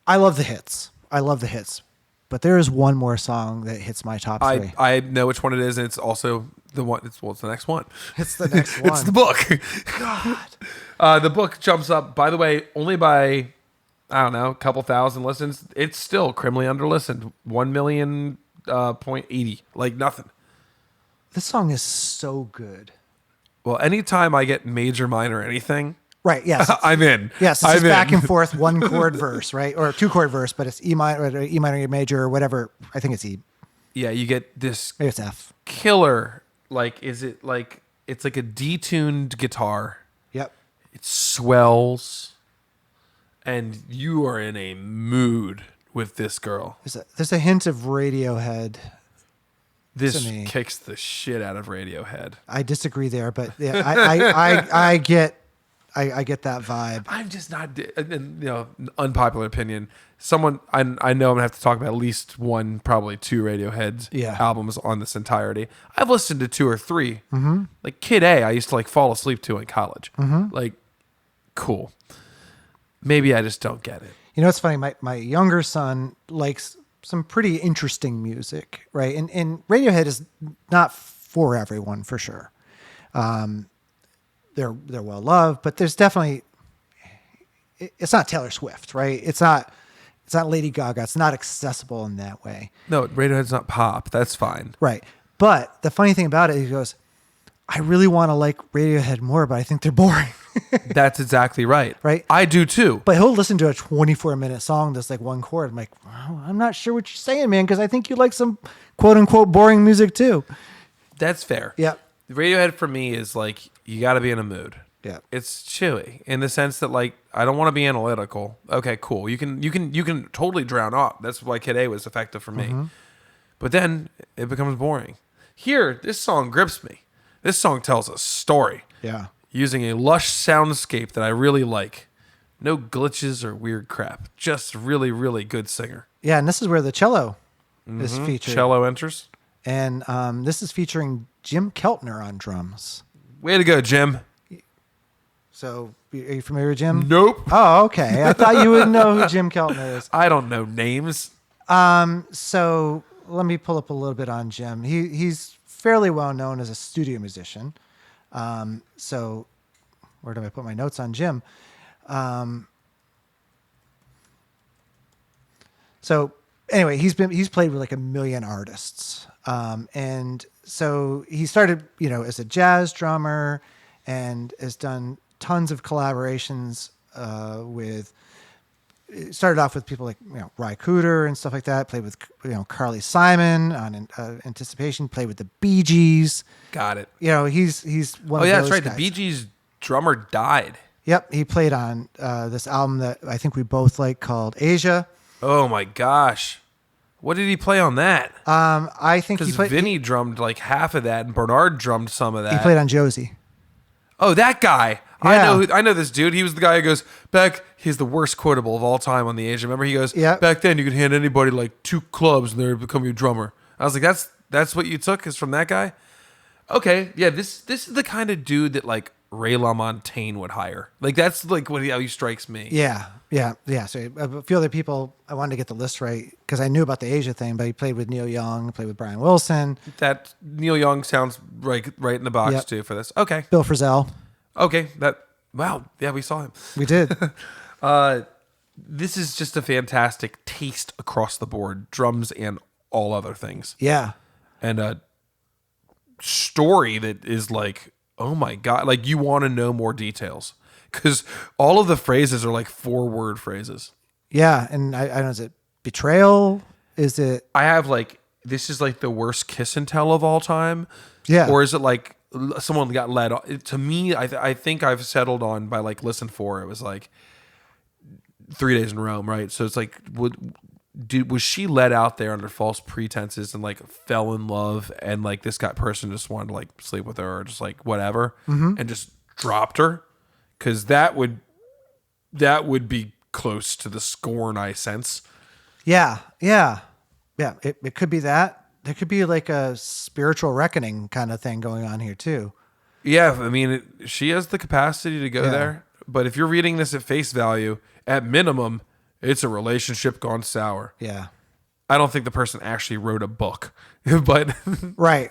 I love the hits, but there is one more song that hits my top three. I know which one it is, and it's also the one. It's the next one. It's the next one. It's the book. God. The book jumps up, by the way, only by, I don't know, a couple thousand listens. It's still criminally under-listened. 1 million, 0.80. Like nothing. This song is so good. Well, anytime I get major, minor, anything, Right. Yes. I'm in. Yes. It's I'm just back in. and forth, one chord verse, right? Or two chord verse, but it's E minor, E minor, E major, or whatever. I think it's E. Yeah, you get this Maybe it's F. killer, like, is it like, it's like a detuned guitar. Yep. It swells, and you are in a mood with this girl. There's a hint of Radiohead. This to me. kicks the shit out of Radiohead. I disagree there, but yeah, I get that vibe. I'm just not, unpopular opinion. Someone, I know I'm gonna have to talk about at least one, probably two Radiohead albums on this entirety. I've listened to 2 or 3. Mm-hmm. Like Kid A, I used to like fall asleep to in college. Mm-hmm. Like, cool. Maybe I just don't get it. It's funny. My younger son likes some pretty interesting music, right? And Radiohead is not for everyone, for sure. They're well loved, but there's definitely, it's not Taylor Swift, right? It's not Lady Gaga. It's not accessible in that way. No, Radiohead's not pop. That's fine. Right. But the funny thing about it, he goes, I really want to like Radiohead more, but I think they're boring. That's exactly right. Right. I do too. But he'll listen to a 24-minute song that's like one chord. I'm like, well, I'm not sure what you're saying, man, because I think you like some quote unquote boring music too. That's fair. Yeah. Radiohead for me is like, you got to be in a mood. Yeah. It's chewy in the sense that like, I don't want to be analytical. Okay, cool. You can totally drown out. That's why Kid A was effective for me. Mm-hmm. But then it becomes boring. Here, this song grips me. This song tells a story. Yeah. Using a lush soundscape that I really like. No glitches or weird crap. Just really, really good singer. Yeah, and this is where the cello is featured. Cello enters. And this is featuring Jim Keltner on drums. Way to go, Jim. So, are you familiar with Jim? Nope. Oh, okay. I thought you would know who Jim Keltner is. I don't know names. So let me pull up a little bit on Jim. He's fairly well known as a studio musician. So where do I put my notes on Jim? So anyway, he's played with like a million artists. And so he started, as a jazz drummer and has done tons of collaborations started off with people like Ry Cooder and stuff like that. Played with Carly Simon on Anticipation. Played with the Bee Gees. Got it. He's one. Oh of yeah, those that's right. guys. The Bee Gees drummer died. Yep, he played on this album that I think we both like called Asia. Oh my gosh, what did he play on that? I think he Because played. Vinny drummed like half of that, and Bernard drummed some of that. He played on Josie. Oh, that guy. Yeah. I know this dude. He was the guy who goes back. He's the worst quotable of all time on the Asia. Remember, he goes, Yeah. back then you could hand anybody like 2 clubs and they'd become your drummer. I was like, that's what you took is from that guy. Okay, yeah. This is the kind of dude that like Ray LaMontagne would hire. Like that's like how he strikes me. Yeah. So a few other people, I wanted to get the list right because I knew about the Asia thing, but he played with Neil Young, played with Brian Wilson, That Neil Young sounds right in the box Yep. too for this. Okay. Bill Frisell. Okay. Wow. Yeah, we saw him. We did. this is just a fantastic taste across the board, drums and all other things. Yeah. And a story that is like, oh my God, like you want to know more details because all of the phrases are like 4-word phrases. Yeah. And I don't know, is it betrayal? Is it? I have like, this is like the worst kiss and tell of all time. Yeah. Or is it like someone got led on? To me, I think I've settled on by like listen 4. It was like 3 Days in Rome, right? So it's like, was she led out there under false pretenses and like fell in love and like this person just wanted to like sleep with her or just like whatever and just dropped her? Because that would be close to the scorn I sense. Yeah. Yeah. Yeah. It could be that. There could be like a spiritual reckoning kind of thing going on here too. Yeah. I mean, she has the capacity to go there. But if you're reading this at face value, at minimum, it's a relationship gone sour. Yeah. I don't think the person actually wrote a book, but Right.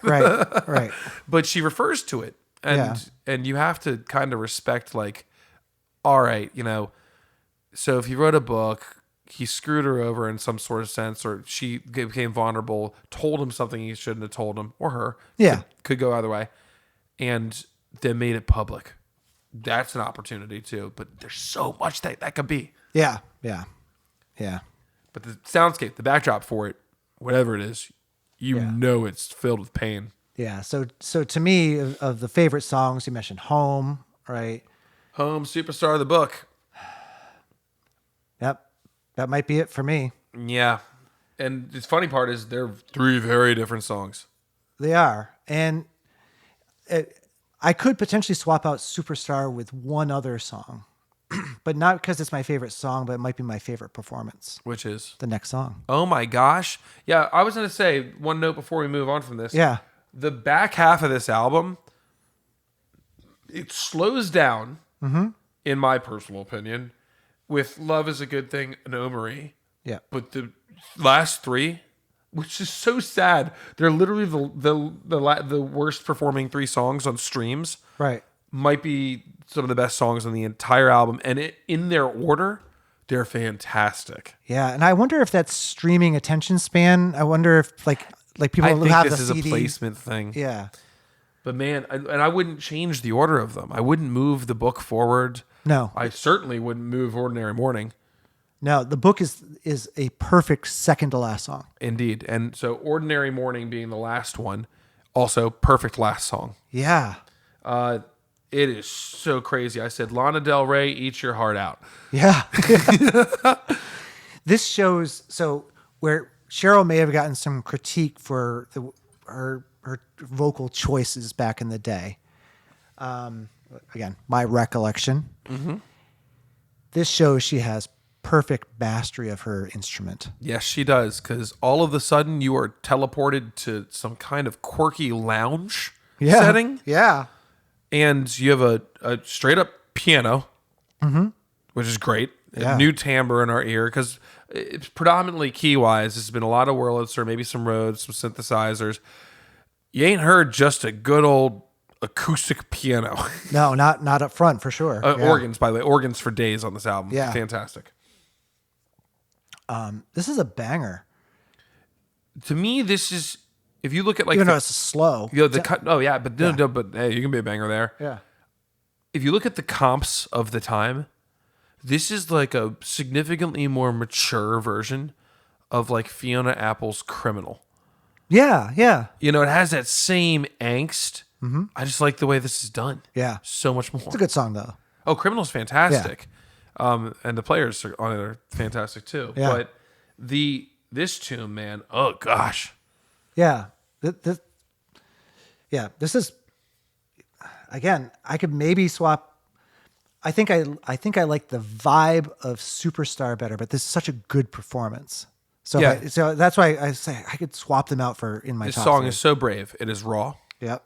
but she refers to it. And you have to kind of respect like, all right, so if he wrote a book, he screwed her over in some sort of sense, or she became vulnerable, told him something he shouldn't have told him, or her. Yeah. Could go either way. And then made it public. That's an opportunity too. But there's so much that could be. Yeah. Yeah. Yeah. But the soundscape, the backdrop for it, whatever it is, know it's filled with pain. Yeah. So to me, of the favorite songs, you mentioned Home, right? Home, Superstar of the book. Yep. That might be it for me. Yeah. And the funny part is they're 3 very different songs. They are. And I could potentially swap out Superstar with one other song, but not because it's my favorite song, but it might be my favorite performance. Which is? The next song. Oh my gosh. Yeah, I was going to say one note before we move on from this. Yeah. The back half of this album, it slows down, in my personal opinion, with Love is a Good Thing and Oh Marie. Yeah. But the last 3, which is so sad, they're literally the worst performing 3 songs on streams. Right. Might be some of the best songs on the entire album. And in their order, they're fantastic. Yeah. And I wonder if that's streaming attention span. I wonder if like people I who think have this the is CD. a placement thing. Yeah. But man, I wouldn't change the order of them. I wouldn't move the book forward. No. I certainly wouldn't move Ordinary Morning. No, the book is a perfect second to last song. Indeed. And so Ordinary Morning being the last one, also perfect last song. Yeah. It is so crazy. I said, Lana Del Rey, eat your heart out. Yeah. This shows where Sheryl may have gotten some critique for her vocal choices back in the day. Again, my recollection. Mm-hmm. This shows she has perfect mastery of her instrument. Yes, she does. Because all of a sudden you are teleported to some kind of quirky lounge setting. Yeah. And you have a straight up piano, which is great. Yeah. A new timbre in our ear. Because it's predominantly key wise. There's been a lot of Wurlitzer, maybe some Rhodes, some synthesizers. You ain't heard just a good old acoustic piano. No, not up front for sure. Yeah. Organs, by the way. Organs for days on this album. Yeah. Fantastic. This is a banger. To me, this is, if you look at like, Even though it's slow. the cut. Oh yeah, but no, but hey, you can be a banger there. Yeah. If you look at the comps of the time, this is like a significantly more mature version of like Fiona Apple's Criminal. Yeah. Yeah. It has that same angst. Mm-hmm. I just like the way this is done. Yeah. So much more. It's a good song though. Oh, Criminal's fantastic. And the players on it are fantastic too. Yeah. But this tune, man, oh gosh. Yeah. This is, again, I could maybe swap. I think I like the vibe of Superstar better, but this is such a good performance. So Yeah. so that's why I say I could swap them out in my This top song three. is so brave. It is raw. Yep.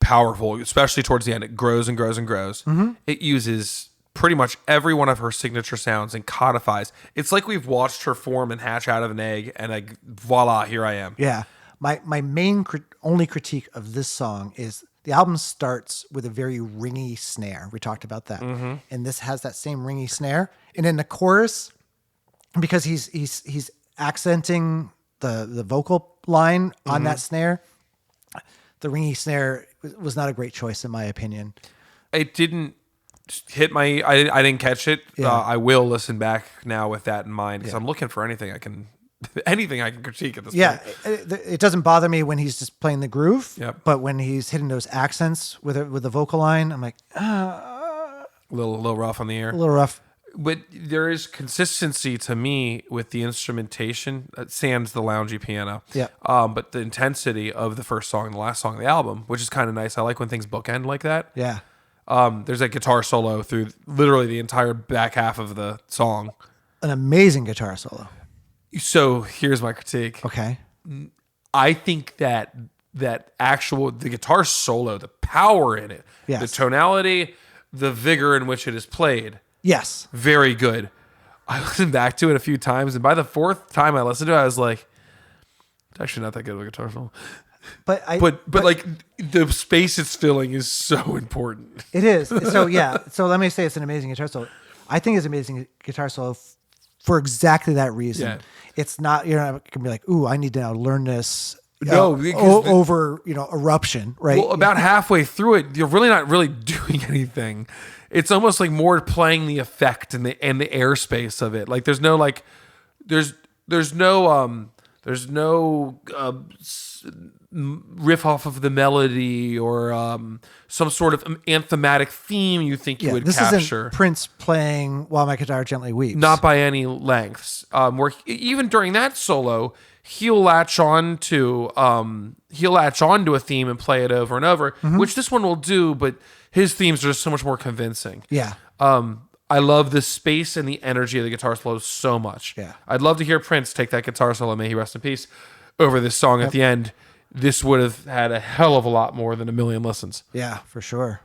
Powerful, especially towards the end. It grows and grows and grows. Mm-hmm. It uses pretty much every one of her signature sounds and codifies. It's like we've watched her form and hatch out of an egg, and voila, here I am. Yeah. My main only critique of this song is The album starts with a very ringy snare. We talked about that. And this has that same ringy snare. And in the chorus, because he's accenting the vocal line on that snare, the ringy snare was not a great choice in my opinion. It didn't hit my. I didn't catch it. Yeah. I will listen back now with that in mind because I'm looking for anything I can critique at this Yeah, point. it doesn't bother me when he's just playing the groove. Yep. But when he's hitting those accents with the vocal line, I'm like, A little rough on the ear. a little rough. But there is consistency to me with the instrumentation, sans the loungy piano. Yeah. But the intensity of the first song and the last song of the album, which is kind of nice. I like when things bookend like that. Yeah. There's a guitar solo through literally the entire back half of the song. An amazing guitar solo. So here's my critique. Okay. I think that the guitar solo, the power in it, Yes. the tonality, the vigor in which it is played, Yes. very good. I listened back to it a few times, and by the fourth time I listened to it, I was like, it's actually not that good of a guitar solo. But like the space it's filling is so important. it is. So yeah. So let me say it's an amazing guitar solo. I think it's an amazing guitar solo for exactly that reason. Yeah. It's not, you're not gonna be like, ooh, I need to now learn this. No, because over eruption, right? Well, about halfway through it, you're really not really doing anything. It's almost like more playing the effect and the airspace of it. Like there's no riff off of the melody or some sort of anthematic theme you think you would this capture. isn't Prince playing While My Guitar Gently Weeps. Not by any lengths. Where even during that solo, he'll latch on to a theme and play it over and over, which this one will do, but his themes are just so much more convincing. Yeah. I love the space and the energy of the guitar solo so much. Yeah. I'd love to hear Prince take that guitar solo, may he rest in peace, over this song at the end. This would have had a hell of a lot more than 1 million listens. Yeah, for sure.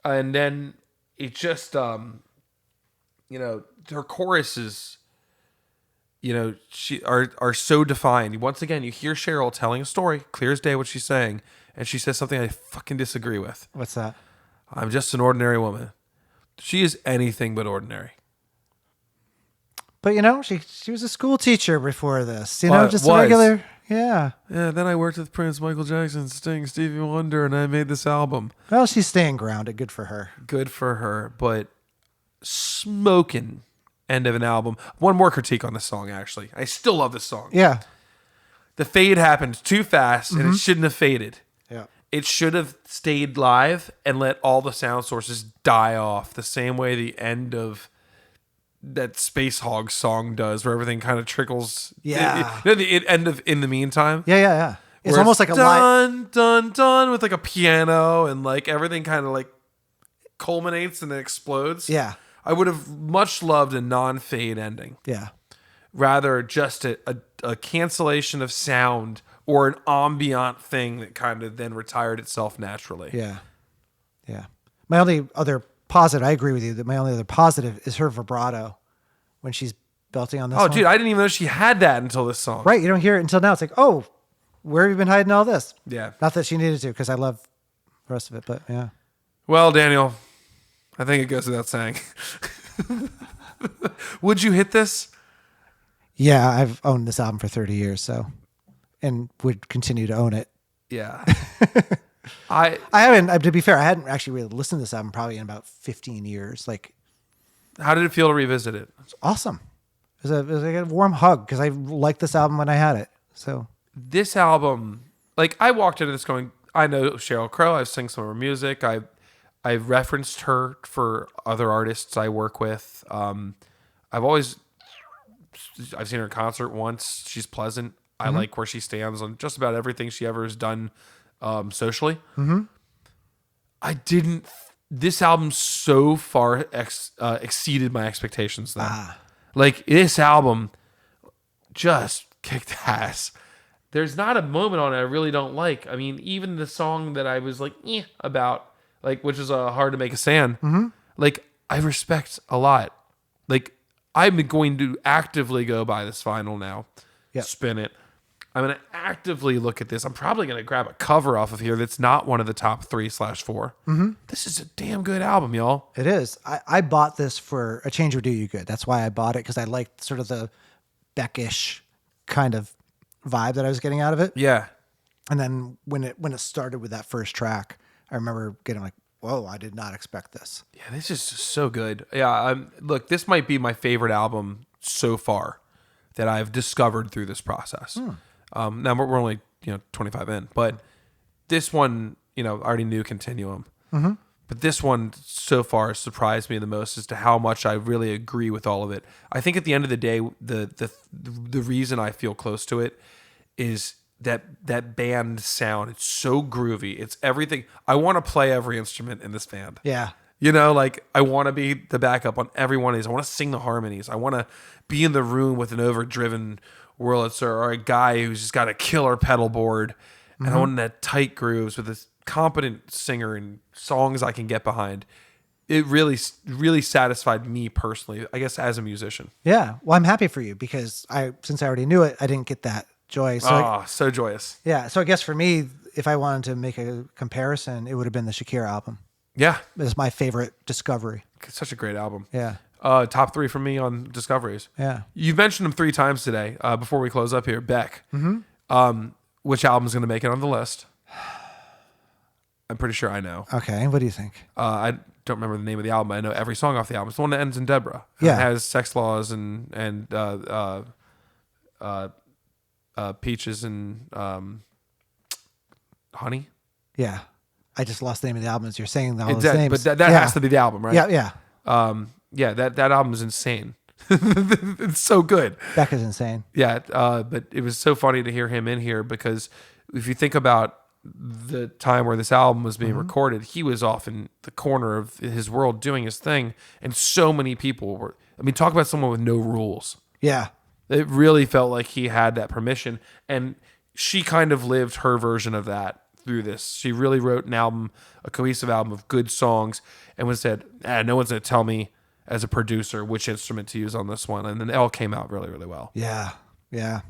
And then it just, her choruses, she are so defined. Once again, you hear Sheryl telling a story, clear as day what she's saying, and she says something I fucking disagree with. What's that? I'm just an ordinary woman. She is anything but ordinary. But she was a school teacher before this. Well, Just a regular. Yeah. Yeah, then I worked with Prince, Michael Jackson, Sting, Stevie Wonder, and I made this album. Well, she's staying grounded. Good for her. Good for her, but smoking end of an album. One more critique on this song, actually. I still love this song. Yeah. The fade happened too fast, and it shouldn't have faded. Yeah. It should have stayed live and let all the sound sources die off the same way the end of that Space Hog song does, where everything kind of trickles. Yeah. The end of In the Meantime. Yeah. It's where almost like a line. dun with like a piano and like everything kind of like culminates and then explodes. Yeah. I would have much loved a non-fade ending. Yeah. Rather just a cancellation of sound or an ambient thing that kind of then retired itself naturally. Yeah. My only other positive, I agree with you, that my only other positive is her vibrato when she's belting on this one. Dude, I didn't even know she had that until this song. Right, you don't hear it until now. It's like, oh, where have you been hiding all this? Yeah. Not that she needed to, because I love the rest of it, but yeah. Well, Daniel, I think it goes without saying. Would you hit this? Yeah, I've owned this album for 30 years, and would continue to own it. Yeah. I haven't, to be fair, I hadn't actually really listened to this album probably in about 15 years. Like, How did it feel to revisit it? it's awesome. It was like a warm hug because I liked this album when I had it. So This album, like I walked into this going, I know Sheryl Crow. I've sung some of her music. I've referenced her for other artists I work with. I've seen her in concert once. She's pleasant. I like where she stands on just about everything she ever has done socially. This album so far exceeded my expectations though. Like this album just kicked ass. There's not a moment on it I really don't like. I mean, even the song that I was like, about, like, which is Hard to Make a Stand, like, I respect a lot. Like, I'm going to actively go buy this vinyl now, spin it, I'm going to actively look at this. I'm probably going to grab a cover off of here that's not one of the top 3/4. This is a damn good album, y'all. It is. I bought this for A Change Would Do You Good. That's why I bought it, because I liked sort of the Beckish kind of vibe that I was getting out of it. Yeah. And then when it started with that first track, I remember getting like, whoa, I did not expect this. Yeah, this is just so good. Yeah, look, this might be my favorite album so far that I've discovered through this process. Now we're only 25 in, but this one, I already knew Continuum. But this one so far surprised me the most as to how much I really agree with all of it. I think at the end of the day, the reason I feel close to it is that band sound. It's so groovy. It's everything. I want to play every instrument in this band. Yeah. I want to be the backup on every one of these. I want to sing the harmonies. I want to be in the room with an overdriven Wurlitzer or a guy who's just got a killer pedal board. And I want that tight grooves with this competent singer and songs I can get behind. It really, really satisfied me personally, I guess, as a musician. Yeah. Well, I'm happy for you, because since I already knew it, I didn't get that joy. So so joyous. yeah. So I guess for me, if I wanted to make a comparison, it would have been the Shakira album. Yeah. It's my favorite discovery. It's such a great album. Yeah. Top 3 for me on discoveries. Yeah. You've mentioned them 3 times today. Before we close up here, Beck. Which album's going to make it on the list? I'm pretty sure I know. Okay. What do you think? I don't remember the name of the album. I know every song off the album. It's the one that ends in Deborah. Yeah. It has Sex Laws and Peaches and Honey. Yeah. I just lost the name of the album as you're saying all It's those that, names. but that has to be the album, right? Yeah. Yeah. Yeah, that album is insane. It's so good. Beck is insane. Yeah, but it was so funny to hear him in here, because if you think about the time where this album was being recorded, he was off in the corner of his world doing his thing, and so many people were. I mean, talk about someone with no rules. Yeah. It really felt like he had that permission, and she kind of lived her version of that through this. She really wrote an album, a cohesive album of good songs, and said, no one's going to tell me as a producer which instrument to use on this one. And then it all came out really, really well. Yeah. Yeah.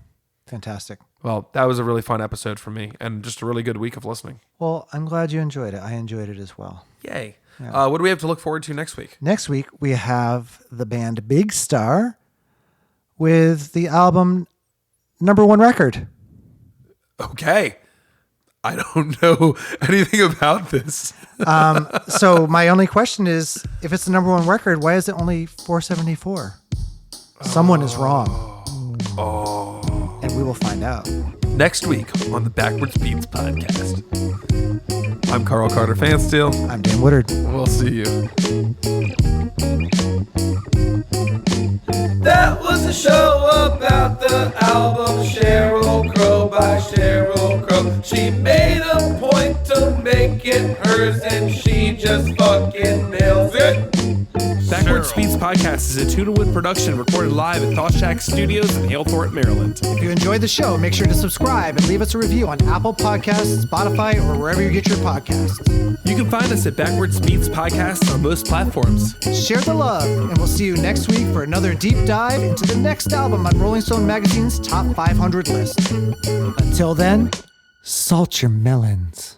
Fantastic. Well, that was a really fun episode for me, and just a really good week of listening. Well, I'm glad you enjoyed it. I enjoyed it as well. Yay. Yeah. What do we have to look forward to next week? Next week, we have the band Big Star with the album #1 record. Okay. I don't know anything about this. So my only question is, if it's the #1 record, why is it only 474? Someone is wrong. And we will find out. Next week on the Backwards Beats podcast. I'm Carl Carter Fansteel. I'm Dan Woodard. We'll see you. That was a show about the album Sheryl Crow by Sheryl Crow. She made a point to make it hers, and she just fucking nails it. Backwards Beats podcast is a Tuna-Wood production recorded live at Thought Shack Studios in Halethorpe, Maryland. If you enjoyed the show, make sure to subscribe and leave us a review on Apple Podcasts, Spotify, or wherever you get your podcasts. You can find us at Backwards Beats Podcasts on most platforms. Share the love, and we'll see you next week for another deep dive into the next album on Rolling Stone Magazine's Top 500 list. Until then, salt your melons.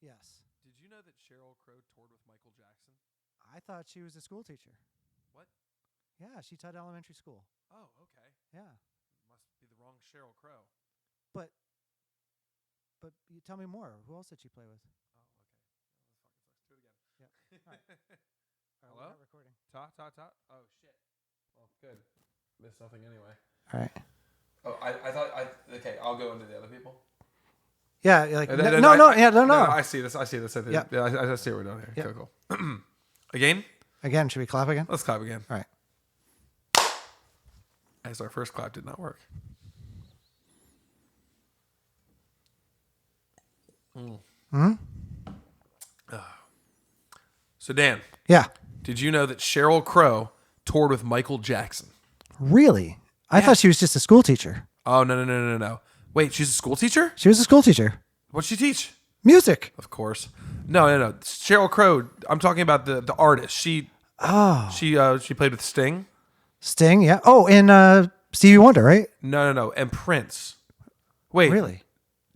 Yes. Did you know that Sheryl Crow toured with Michael Jackson? I thought she was a school teacher. What? Yeah, she taught elementary school. Oh, okay. Yeah. Must be the wrong Sheryl Crow. But you tell me more. Who else did she play with? Oh, okay. Oh, this fucking sucks. Do it again. Yeah. All right. All right, Hello? we're not recording. Ta. Oh, shit. Well, good. Missed nothing anyway. All right. Oh, I thought okay, I'll go into the other people. Yeah, you're like And no, then no, I- yeah, no. I see this. I see this. Yeah. Yeah, I see what we're doing here. Yeah. Cool. Again? Again, should we clap again? Let's clap again. All right. As our first clap did not work. So, Dan, Yeah. did you know that Sheryl Crow toured with Michael Jackson? Really? I thought she was just a school teacher. Oh, no. Wait, she's a school teacher? She was a school teacher. What'd she teach? Music. Of course. No. Sheryl Crow, I'm talking about the artist. She played with Sting? Sting, yeah. Oh, and Stevie Wonder, right? No. And Prince. Wait. Really?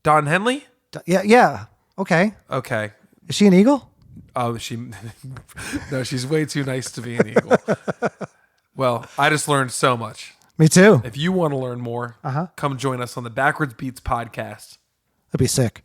Don Henley? Yeah. Okay. Okay. Is she an eagle? Oh, no, she's way too nice to be an eagle. Well, I just learned so much. Me too. If you want to learn more, come join us on the Backwards Beats podcast. That'd be sick.